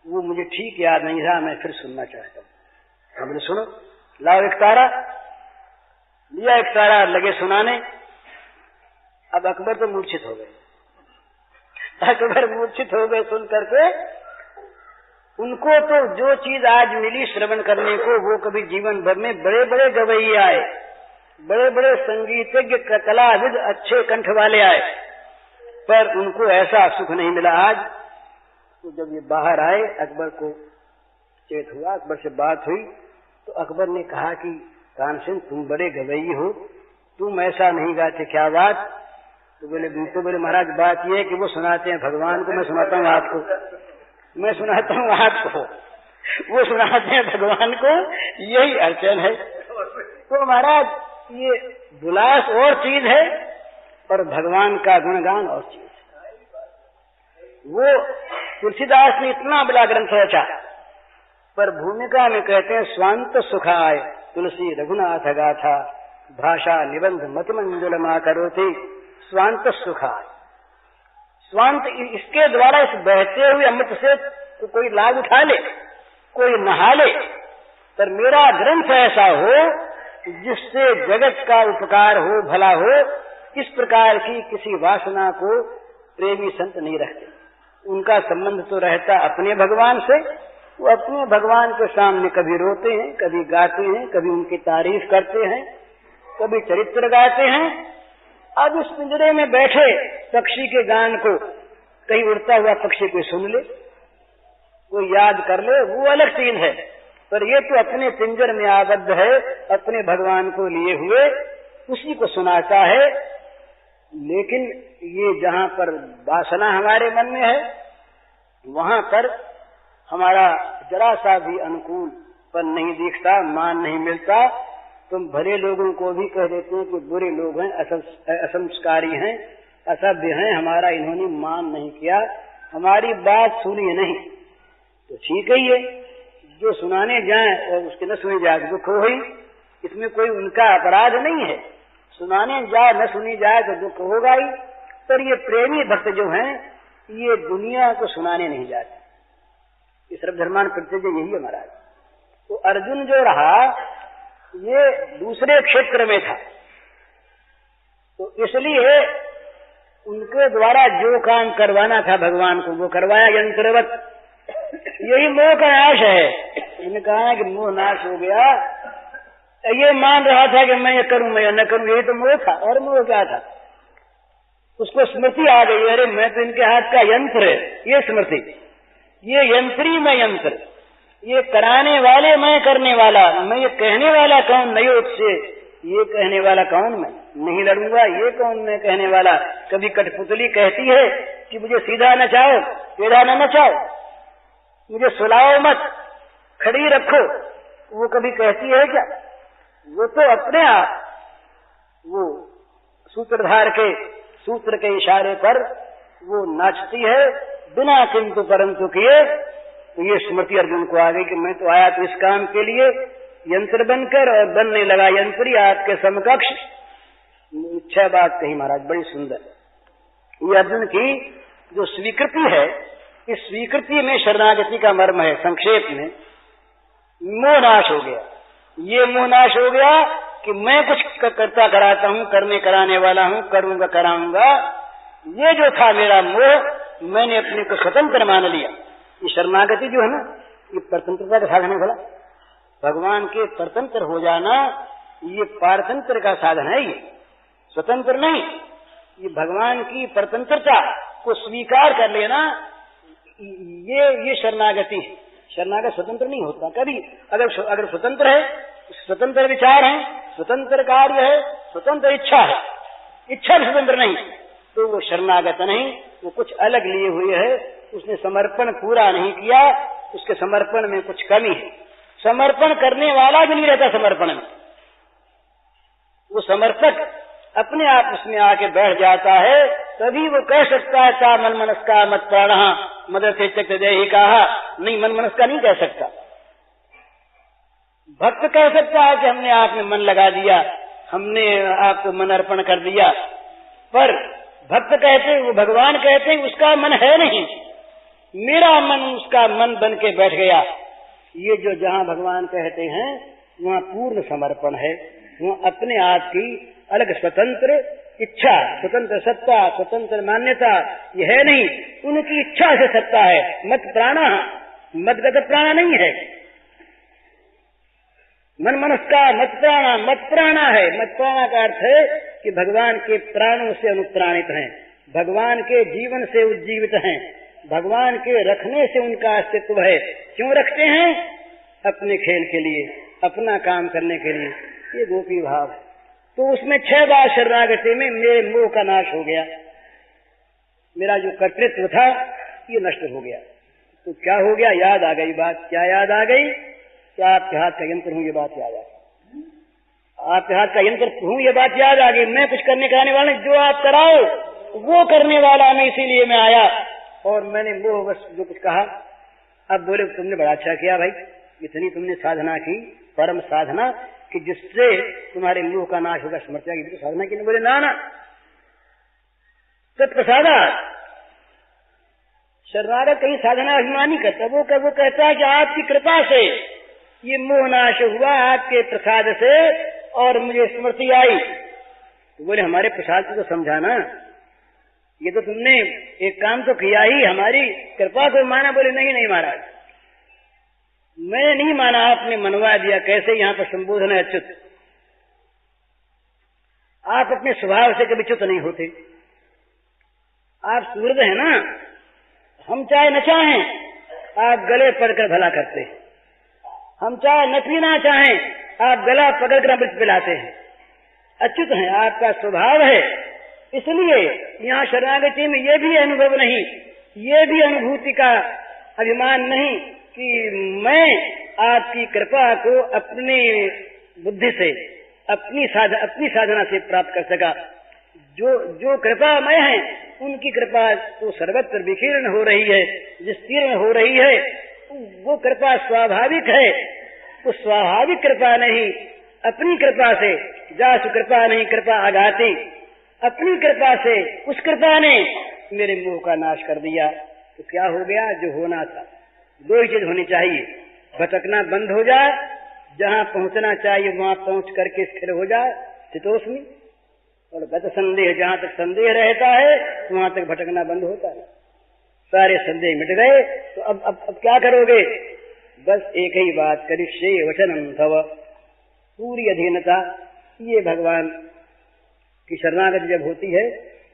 वो मुझे ठीक याद नहीं रहा, मैं फिर सुनना चाहता हूँ। तो बोले सुनो, लाओ एक तारा, लिया एक तारा, लगे सुनाने। अब अकबर तो मूर्छित हो गए, अकबर मूर्छित हो गए सुन करके। उनको तो जो चीज आज मिली श्रवण करने को, वो कभी जीवन भर में बड़े बड़े गवैये आए, बड़े बड़े संगीतज्ञ, कलाविद, अच्छे कंठ वाले आए, पर उनको ऐसा सुख नहीं मिला आज। तो जब ये बाहर आए, अकबर को चेत हुआ, अकबर से बात हुई, तो अकबर ने कहा कि तानसेन तुम बड़े गवैये हो, तुम ऐसा नहीं गाते, क्या बात? तो बोले महाराज बात ये है कि वो सुनाते हैं भगवान को, मैं सुनाता हूँ आपको, मैं सुनाता हूँ आपको, वो सुनाते हैं भगवान को, यही अड़चन है। तो महाराज ये बुलास और चीज है और भगवान का गुणगान और चीज है। वो तुलसीदास ने इतना बड़ा ग्रंथ रचा, पर भूमिका में कहते हैं स्वांत सुखाय तुलसी रघुनाथ गाथा, भाषा निबंध मत मंजुल मा करोति स्वांत सुखाय। स्वांत इसके द्वारा इस बहते हुए अमृत से तो कोई लाभ उठा ले, कोई नहा ले, पर मेरा ग्रंथ ऐसा हो जिससे जगत का उपकार हो, भला हो। इस प्रकार की किसी वासना को प्रेमी संत नहीं रखते। उनका संबंध तो रहता अपने भगवान से। वो अपने भगवान के सामने कभी रोते हैं, कभी गाते हैं, कभी उनकी तारीफ करते हैं, कभी चरित्र गाते हैं। अब इस पिंजरे में बैठे पक्षी के गान को कहीं उड़ता हुआ पक्षी कोई सुन ले, कोई याद कर ले, वो अलग चीज है। पर ये तो अपने पिंजर में आबद्ध है, अपने भगवान को लिए हुए, उसी को सुनाता है। लेकिन ये जहाँ पर वासना हमारे मन में है, वहां पर हमारा जरा सा भी अनुकूल पन नहीं दिखता, मान नहीं मिलता। तुम भले लोगों को भी कह देते हैं कि बुरे लोग हैं, असंस्कारी हैं, असभ्य हैं, हमारा इन्होंने मान नहीं किया, हमारी बात सुनी नहीं, तो ठीक ही है। जो सुनाने जाए और उसके न सुनी जाए दुख हो ही, इसमें कोई उनका अपराध नहीं है। सुनाने जाए न सुनी जाए तो दुख होगा ही। पर ये प्रेमी भक्त जो हैं, ये दुनिया को सुनाने नहीं जाते। ये सर्वधर्मान प्रत्यय यही है महाराज। तो अर्जुन जो रहा ये दूसरे क्षेत्र में था, तो इसलिए उनके द्वारा जो काम करवाना था भगवान को वो करवाया यंत्रवत। यही मोह का नाश है। इन्होंने कहा कि मोह नाश हो गया। ये मान रहा था कि मैं ये करूं, मैं न करूं, यही तो मोह था। और मोह क्या था? उसको स्मृति आ गई, अरे मैं तो इनके हाथ का यंत्र है। ये स्मृति, ये यंत्री मैं यंत्र, ये कराने वाले मैं करने वाला, मैं ये कहने वाला कौन नहीं उससे, ये कहने वाला कौन मैं, नहीं लड़ूंगा, ये कौन मैं कहने वाला। कभी कठपुतली कहती है कि मुझे सीधा नचाओ, टेढ़ा न नचाओ, मुझे सुलाओ मत, खड़ी रखो, वो कभी कहती है क्या? वो तो अपने आप वो सूत्रधार के सूत्र के इशारे पर वो नाचती है बिना किंतु परंतु किए। तो ये स्मृति अर्जुन को आ गई कि मैं तो आया तो इस काम के लिए यंत्र बनकर, और बनने लगा यंत्री आपके समकक्ष। अच्छा बात कही महाराज, बड़ी सुंदर। ये अर्जुन की जो स्वीकृति है, इस स्वीकृति में शरणागति का मर्म है। संक्षेप में मोह नाश हो गया। ये मोह नाश हो गया कि मैं कुछ करता कराता हूं, करने कराने वाला हूं, करूंगा कराऊंगा। ये जो था मेरा मोह, मैंने अपने को स्वतंत्र मान लिया। ये शरणागति जो है ना, ये परतंत्रता का साधन है। भला भगवान के परतंत्र हो जाना ये पारतंत्र का साधन है, ये स्वतंत्र नहीं। ये भगवान की परतंत्रता को स्वीकार कर लेना, ये शरणागति है। शरणागत स्वतंत्र नहीं होता कभी। अगर स्वतंत्र है, स्वतंत्र विचार है, स्वतंत्र कार्य है, स्वतंत्र इच्छा है, इच्छा भी स्वतंत्र नहीं, तो वो शरणागत नहीं, वो कुछ अलग लिए हुए है। उसने समर्पण पूरा नहीं किया, उसके समर्पण में कुछ कमी है। समर्पण करने वाला भी नहीं रहता समर्पण में। वो समर्पक अपने आप उसमें आके बैठ जाता है, तभी वो कह सकता है ता मन मनस्का मत प्राण मदद से चक्त जय कहा। नहीं, मन मनस्का नहीं कह सकता। भक्त कह सकता है कि हमने आप में मन लगा दिया, हमने आपको मन अर्पण कर दिया। पर भक्त कहते, वो भगवान कहते उसका मन है नहीं, मेरा मन उसका मन बन के बैठ गया। ये जो जहाँ भगवान कहते हैं वहाँ पूर्ण समर्पण है। वहाँ अपने आप की अलग स्वतंत्र इच्छा, स्वतंत्र सत्ता, स्वतंत्र मान्यता ये है नहीं। उनकी इच्छा से सत्ता है। मत प्राणा, मदगत प्राणा नहीं है। मन मनस्का मत प्राणा, मत प्राणा है। मत प्राणा का अर्थ है कि भगवान के प्राणों से अनुप्राणित हैं, भगवान के जीवन से उज्जीवित हैं, भगवान के रखने से उनका अस्तित्व है। क्यों रखते हैं? अपने खेल के लिए, अपना काम करने के लिए। ये गोपी भाव है। तो उसमें 6 बार शरणागति में मेरे मोह का नाश हो गया, मेरा जो कर्तृत्व था ये नष्ट हो गया। तो क्या हो गया? याद आ गई बात। क्या याद आ गई? क्या आपके हाथ का यंत्र हूं, ये बात याद आ गई। आपके हाथ का यंत्र हूं, ये बात याद आ गई। मैं कुछ करने कराने वाला नहीं, जो आप कराओ वो करने वाला मैं, इसीलिए मैं आया। और मैंने मोह बस जो कुछ कहा। अब बोले तुमने बड़ा अच्छा किया भाई, इतनी तुमने साधना की, परम साधना कि जिससे तुम्हारे मोह का नाश होगा। समर्था की साधना की? बोले ना ना, तत्प्रसादा शरणागत कहीं साधना अभिमानी करता, वो कहता है कि आपकी कृपा से ये मोह नाश हुआ, आपके प्रसाद से, और मुझे स्मृति आई। तो बोले हमारे प्रसाद को तो समझाना, ये तो तुमने एक काम तो किया ही, हमारी कृपा को माना। बोले नहीं महाराज, मैं नहीं माना, आपने मनवा दिया। कैसे यहाँ पर संबोधन है अच्युत। आप अपने स्वभाव से कभी च्युत नहीं होते, आप सूरज है ना। हम चाहे न चाहें आप गले पकड़कर भला करते हैं, हम चाहे न पीना चाहें आप गला पकड़कर अमृत पिलाते हैं। अच्युत हैं, आपका स्वभाव है। इसलिए यहाँ शरणागति में ये भी अनुभव नहीं, ये भी अनुभूति का अभिमान नहीं कि मैं आपकी कृपा को अपनी बुद्धि से, अपनी साधना से प्राप्त कर सका। जो कृपामय है उनकी कृपा तो सर्वत्र विकीर्ण हो रही है, विस्तीर्ण हो रही है। वो कृपा स्वाभाविक है, वो स्वाभाविक कृपा नहीं। अपनी कृपा से जासु कृपा नहीं कृपा आघाती, अपनी कृपा से उस कृपा ने मेरे मोह का नाश कर दिया। तो क्या हो गया? जो होना था। दो ही चीज होनी चाहिए, भटकना बंद हो जाए, जहाँ पहुँचना चाहिए वहाँ पहुँच करके स्थिर हो जाए चितोष्मी, और गत संदेह, जहाँ तक संदेह रहता है वहाँ तक भटकना बंद होता है। सारे संदेह मिट गए, तो अब क्या करोगे? बस एक ही बात, करिष्ये वचनम तव, पूरी अधीनता। ये भगवान की शरणागति जब होती है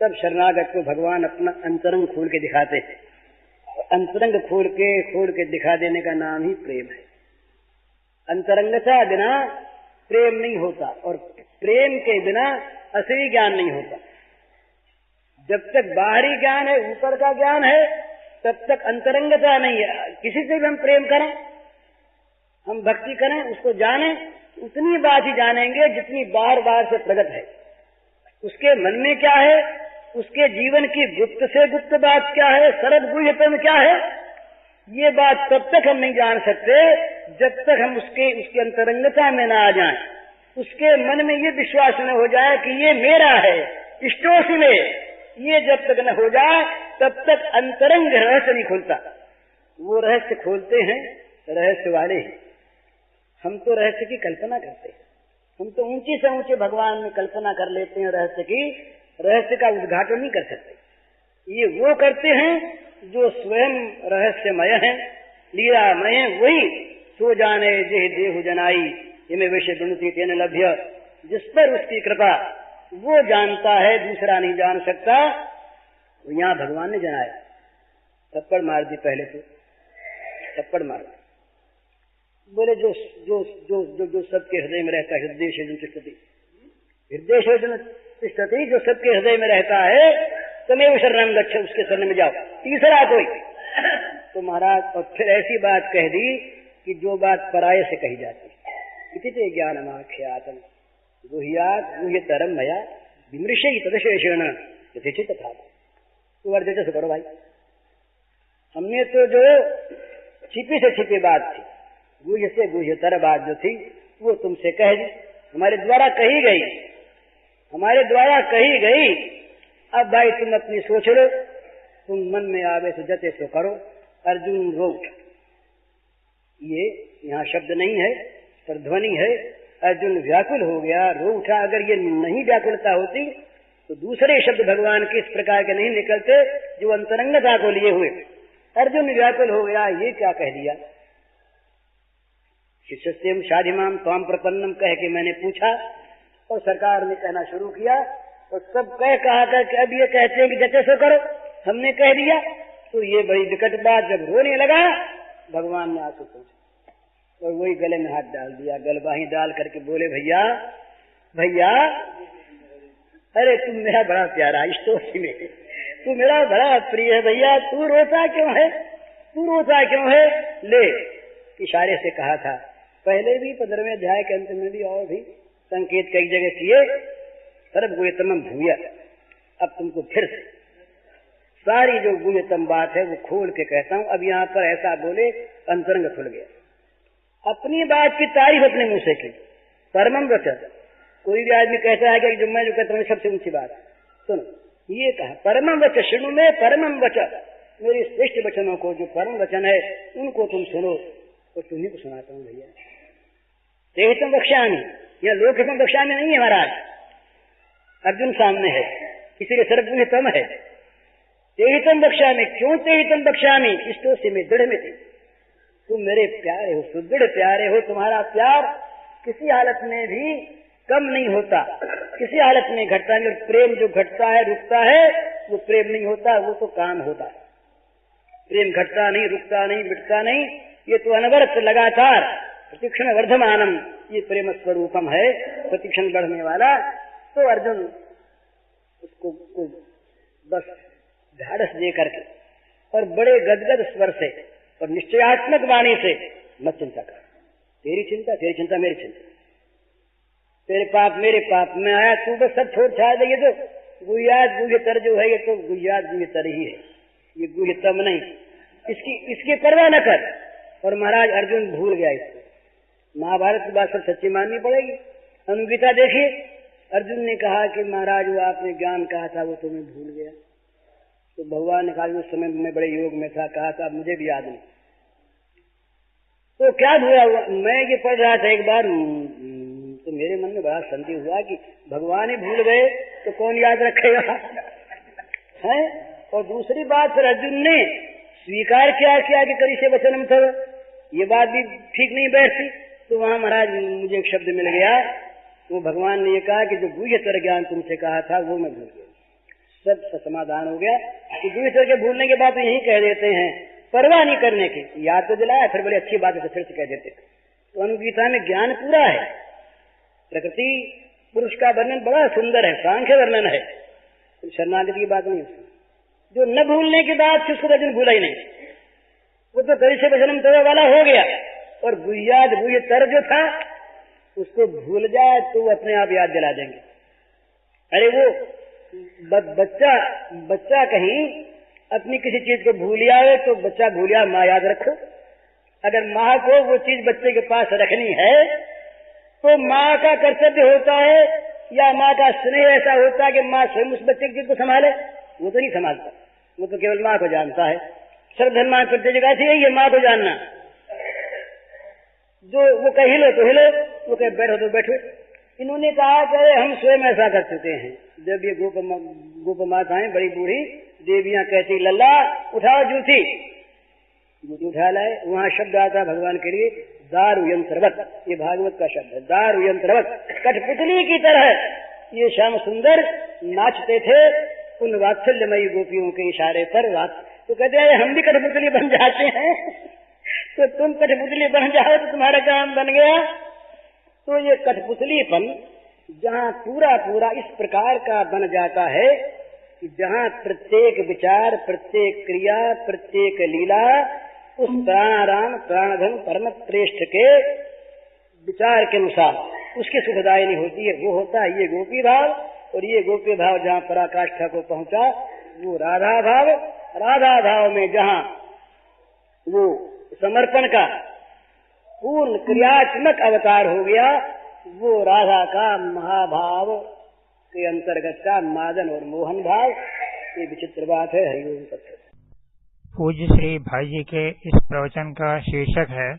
तब शरणागत को भगवान अपना अंतरंग खोल के दिखाते हैं। अंतरंग खोल के दिखा देने का नाम ही प्रेम है। अंतरंगता बिना प्रेम नहीं होता, और प्रेम के बिना असली ज्ञान नहीं होता। जब तक बाहरी ज्ञान है, ऊपर का ज्ञान है, तब तक अंतरंगता नहीं है। किसी से भी हम प्रेम करें, हम भक्ति करें, उसको जानें, उतनी बात ही जानेंगे जितनी बार बार से प्रकट है। उसके मन में क्या है, उसके जीवन की गुप्त से गुप्त बात क्या है, सरल गुह्यतम क्या है, ये बात तब तक हम नहीं जान सकते जब तक हम उसके अंतरंगता में ना आ जाएं, उसके मन में ये विश्वास न हो जाए कि ये मेरा है, इष्टों में। ये जब तक न हो जाए तब तक अंतरंग रहस्य नहीं खुलता। वो रहस्य खोलते हैं रहस्य वाले ही। हम तो रहस्य की कल्पना करते हैं, हम तो ऊंची से ऊंचे भगवान में कल्पना कर लेते हैं रहस्य की, रहस्य का उद्घाटन नहीं कर सकते। ये वो करते हैं जो स्वयं रहस्यमय है, लीलामय है। वही सो जाने जे देहु जनाई इमे विषय गुणती तेन लभ्य, जिस पर उसकी कृपा वो जानता है, दूसरा नहीं जान सकता। यहाँ भगवान ने जनाया, थप्पड़ मार दी, पहले तो थप्पड़ मार दी। बोले जो जो जो जो जो सबके हृदय में रहता है, हृदय से तिष्ठति, हृदय से तिष्ठति, जो सबके हृदय में रहता है, तमेव शरणं गच्छ, उसके शरण में जाओ। तीसरा कोई तो महाराज, और फिर ऐसी बात कह दी कि जो बात पराये से कही जाती है। इति ज्ञानमाख्यातम् गुह्यात् गुह्यतरम मया विमृशयि तदशेषेण यथेचित तथा। तो वर्जय से करो भाई, हमने तो जो छिपी से छिपी बात थी, गुह्य से गुह्यतर बात जो थी, वो तुमसे कह दी, हमारे द्वारा कही गई, हमारे द्वारा कही गई। अब भाई तुम अपनी सोच लो, तुम मन में आवे तो जते सो करो। अर्जुन रो उठा, ये यहाँ शब्द नहीं है पर ध्वनि है। अर्जुन व्याकुल हो गया, रो उठा। अगर ये नहीं व्याकुलता होती तो दूसरे शब्द भगवान के इस प्रकार के नहीं निकलते जो अंतरंगता को लिए हुए। अर्जुन व्याकुल हो गया, ये क्या कह दिया। शिष्यस्यम शाधिमाम त्वाम प्रपन्नम कह के मैंने पूछा, और सरकार ने कहना शुरू किया, और सब कहा था कि अब ये कहते हैं कि जैसे सो करो, हमने कह दिया। तो ये बड़ी विकट बात, जब रोने लगा भगवान ने आंसू पोंछे और वही गले में हाथ डाल दिया, गलबाही डाल करके बोले, भैया भैया, अरे तुम मेरा बड़ा प्यारा इष्टोसी में, तू मेरा बड़ा प्रिय है भैया, तू रोता क्यों है, तू रोता क्यों है। ले, इशारे से कहा था पहले भी 15वें अध्याय के अंत में भी, और भी संकेत कई जगह किए। सर्व गुह्यतम भूय, अब तुमको फिर से सारी जो गुह्यतम बात है वो खोल के कहता हूँ। अब यहाँ पर ऐसा बोले, अंतरंग खुल गया। अपनी बात की तारीफ अपने मुंह से की, परमम वचन। कोई भी आदमी कहता है कि जो मैं जो कहता हूँ सबसे ऊंची बात, सुनो, ये कहा परमम वचन, शुरू में परमम वचन, मेरे श्रेष्ठ वचनों को, जो परम वचन है, उनको तुम सुनो। तो तुम्ही को सुनाता हूँ भैया। तेहितम वक्ष्यामि, यह लोकहितम वक्ष्यामि नहीं है महाराज, अर्जुन सामने है, इसीलिए सर्वगुह्यतम है। तेहितम वक्ष्यामि, क्यों तेहितम वक्ष्यामि? इष्टो से मैं दृढ़ में थे, तुम मेरे प्यारे हो, सुदृढ़ प्यारे हो। तुम्हारा प्यार किसी हालत में भी कम नहीं होता, किसी हालत में घटता नहीं। और प्रेम जो घटता है, रुकता है, वो प्रेम नहीं होता, वो तो काम होता है। प्रेम घटता नहीं, रुकता नहीं, मिटता नहीं, ये तो अनवरत लगातार प्रतिक्षण वर्धमानम, ये प्रेम स्वरूपम है, प्रतिक्षण बढ़ने वाला। तो अर्जुन उसको बस ढाढ़स दे करके और बड़े गदगद स्वर से और निश्चयात्मक वाणी से, मत चिंता कर, तेरी चिंता मेरी चिंता, तेरे पाप मेरे पाप, मैं आया, तू बस सब छोड़ छाड़ दे। ये तो गुह्यात गुह्यतर जो है, ये तो गुह्यात गुह्यतर ही है, ये गुह्यतम नहीं, इसकी परवाह न कर। और महाराज अर्जुन भूल गया इसको। महाभारत की बात सब सच्ची माननी पड़ेगी। अनुगीता देखिए, अर्जुन ने कहा कि महाराज वो आपने ज्ञान कहा था वो तो मैं भूल गया। तो भगवान ने कहा उस समय मैं बड़े योग में था, कहा था, मुझे भी याद नहीं। तो क्या हुआ? मैं ये पढ़ रहा था एक बार, तो मेरे मन में बड़ा संदेह हुआ कि भगवान ही भूल गए तो कौन याद रखेगा है। और दूसरी बात, फिर अर्जुन ने स्वीकार किया कि करी से वचनम था, ये बात भी ठीक नहीं बैठती। तो वहां महाराज मुझे एक शब्द मिल गया, वो भगवान ने ये कहा कि जो गुह्यतर ज्ञान तुमसे कहा था वो मैं भूल गया। सब समाधान हो गया कि गुह्यतर के भूलने के बाद तो यही कह देते हैं, परवाह नहीं करने की, याद तो दिलाया, फिर बड़ी अच्छी बात है फिर से कह देते। तो अनुगीता में ज्ञान पूरा है। प्रकृति पुरुष का वर्णन बड़ा सुंदर है, सांख्य वर्णन है, तो शरणागति की बात नहीं उसमें। जो न भूलने की बात उसको अर्जुन भूला ही नहीं, वो तो करी से वचनम तय वाला हो गया। और गुह्यात गुह्यतर जो था उसको भूल जाए तो वो अपने आप याद दिला देंगे। अरे वो बच्चा कहीं अपनी किसी चीज को भूलिया है तो बच्चा भूलिया, माँ याद रखो। अगर माँ को वो चीज बच्चे के पास रखनी है तो माँ का कर्तव्य होता है या माँ का स्नेह ऐसा होता है कि माँ स्वयं उस बच्चे की चीज को संभाले। वो तो नहीं संभालता, वो तो केवल माँ को जानता है। सर्वधर्मान प्रत्येक जगह से यही है, माँ को जानना। जो वो कहे हिलो तो हिलो, वो कहे बैठो तो बैठो। इन्होंने कहा कि हम स्वयं ऐसा कर चुके हैं। जब ये गोप माताएं बड़ी बूढ़ी देवियां कहती लल्ला उठाओ जूठी उठा लाए, वहां शब्द आता भगवान के लिए दारु यंत्रवत, ये भागवत का शब्द है, दारु यंत्रवत, कठपुतली की तरह ये श्याम सुंदर नाचते थे उन वात्सल्यमयी गोपियों के इशारे पर। तो कहते हैं हम भी कठपुतली बन जाते हैं तो तुम कठपुतली बन जाओ तो तुम्हारा काम बन गया। तो ये कठपुतलीपन जहाँ पूरा इस प्रकार का बन जाता है कि जहाँ प्रत्येक विचार, प्रत्येक क्रिया, प्रत्येक लीला उस प्राणाराम प्राणधन परम श्रेष्ठ के विचार के अनुसार उसकी सुखदायिनी होती है। वो होता है ये गोपी भाव। और ये गोपी भाव जहाँ पराकाष्ठा को पहुंचा वो राधा भाव। राधा भाव में जहाँ वो समर्पण का पूर्ण क्रियात्मक अवतार हो गया, वो राधा का महाभाव के अंतर्गत का मादन और मोहन भाव। ये विचित्र बात है। हरिओम तत्सत। पूज्य श्री भाई जी के इस प्रवचन का शीर्षक है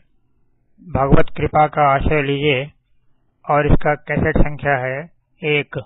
भगवत कृपा का आश्रय लीजिए और इसका कैसेट संख्या है 1।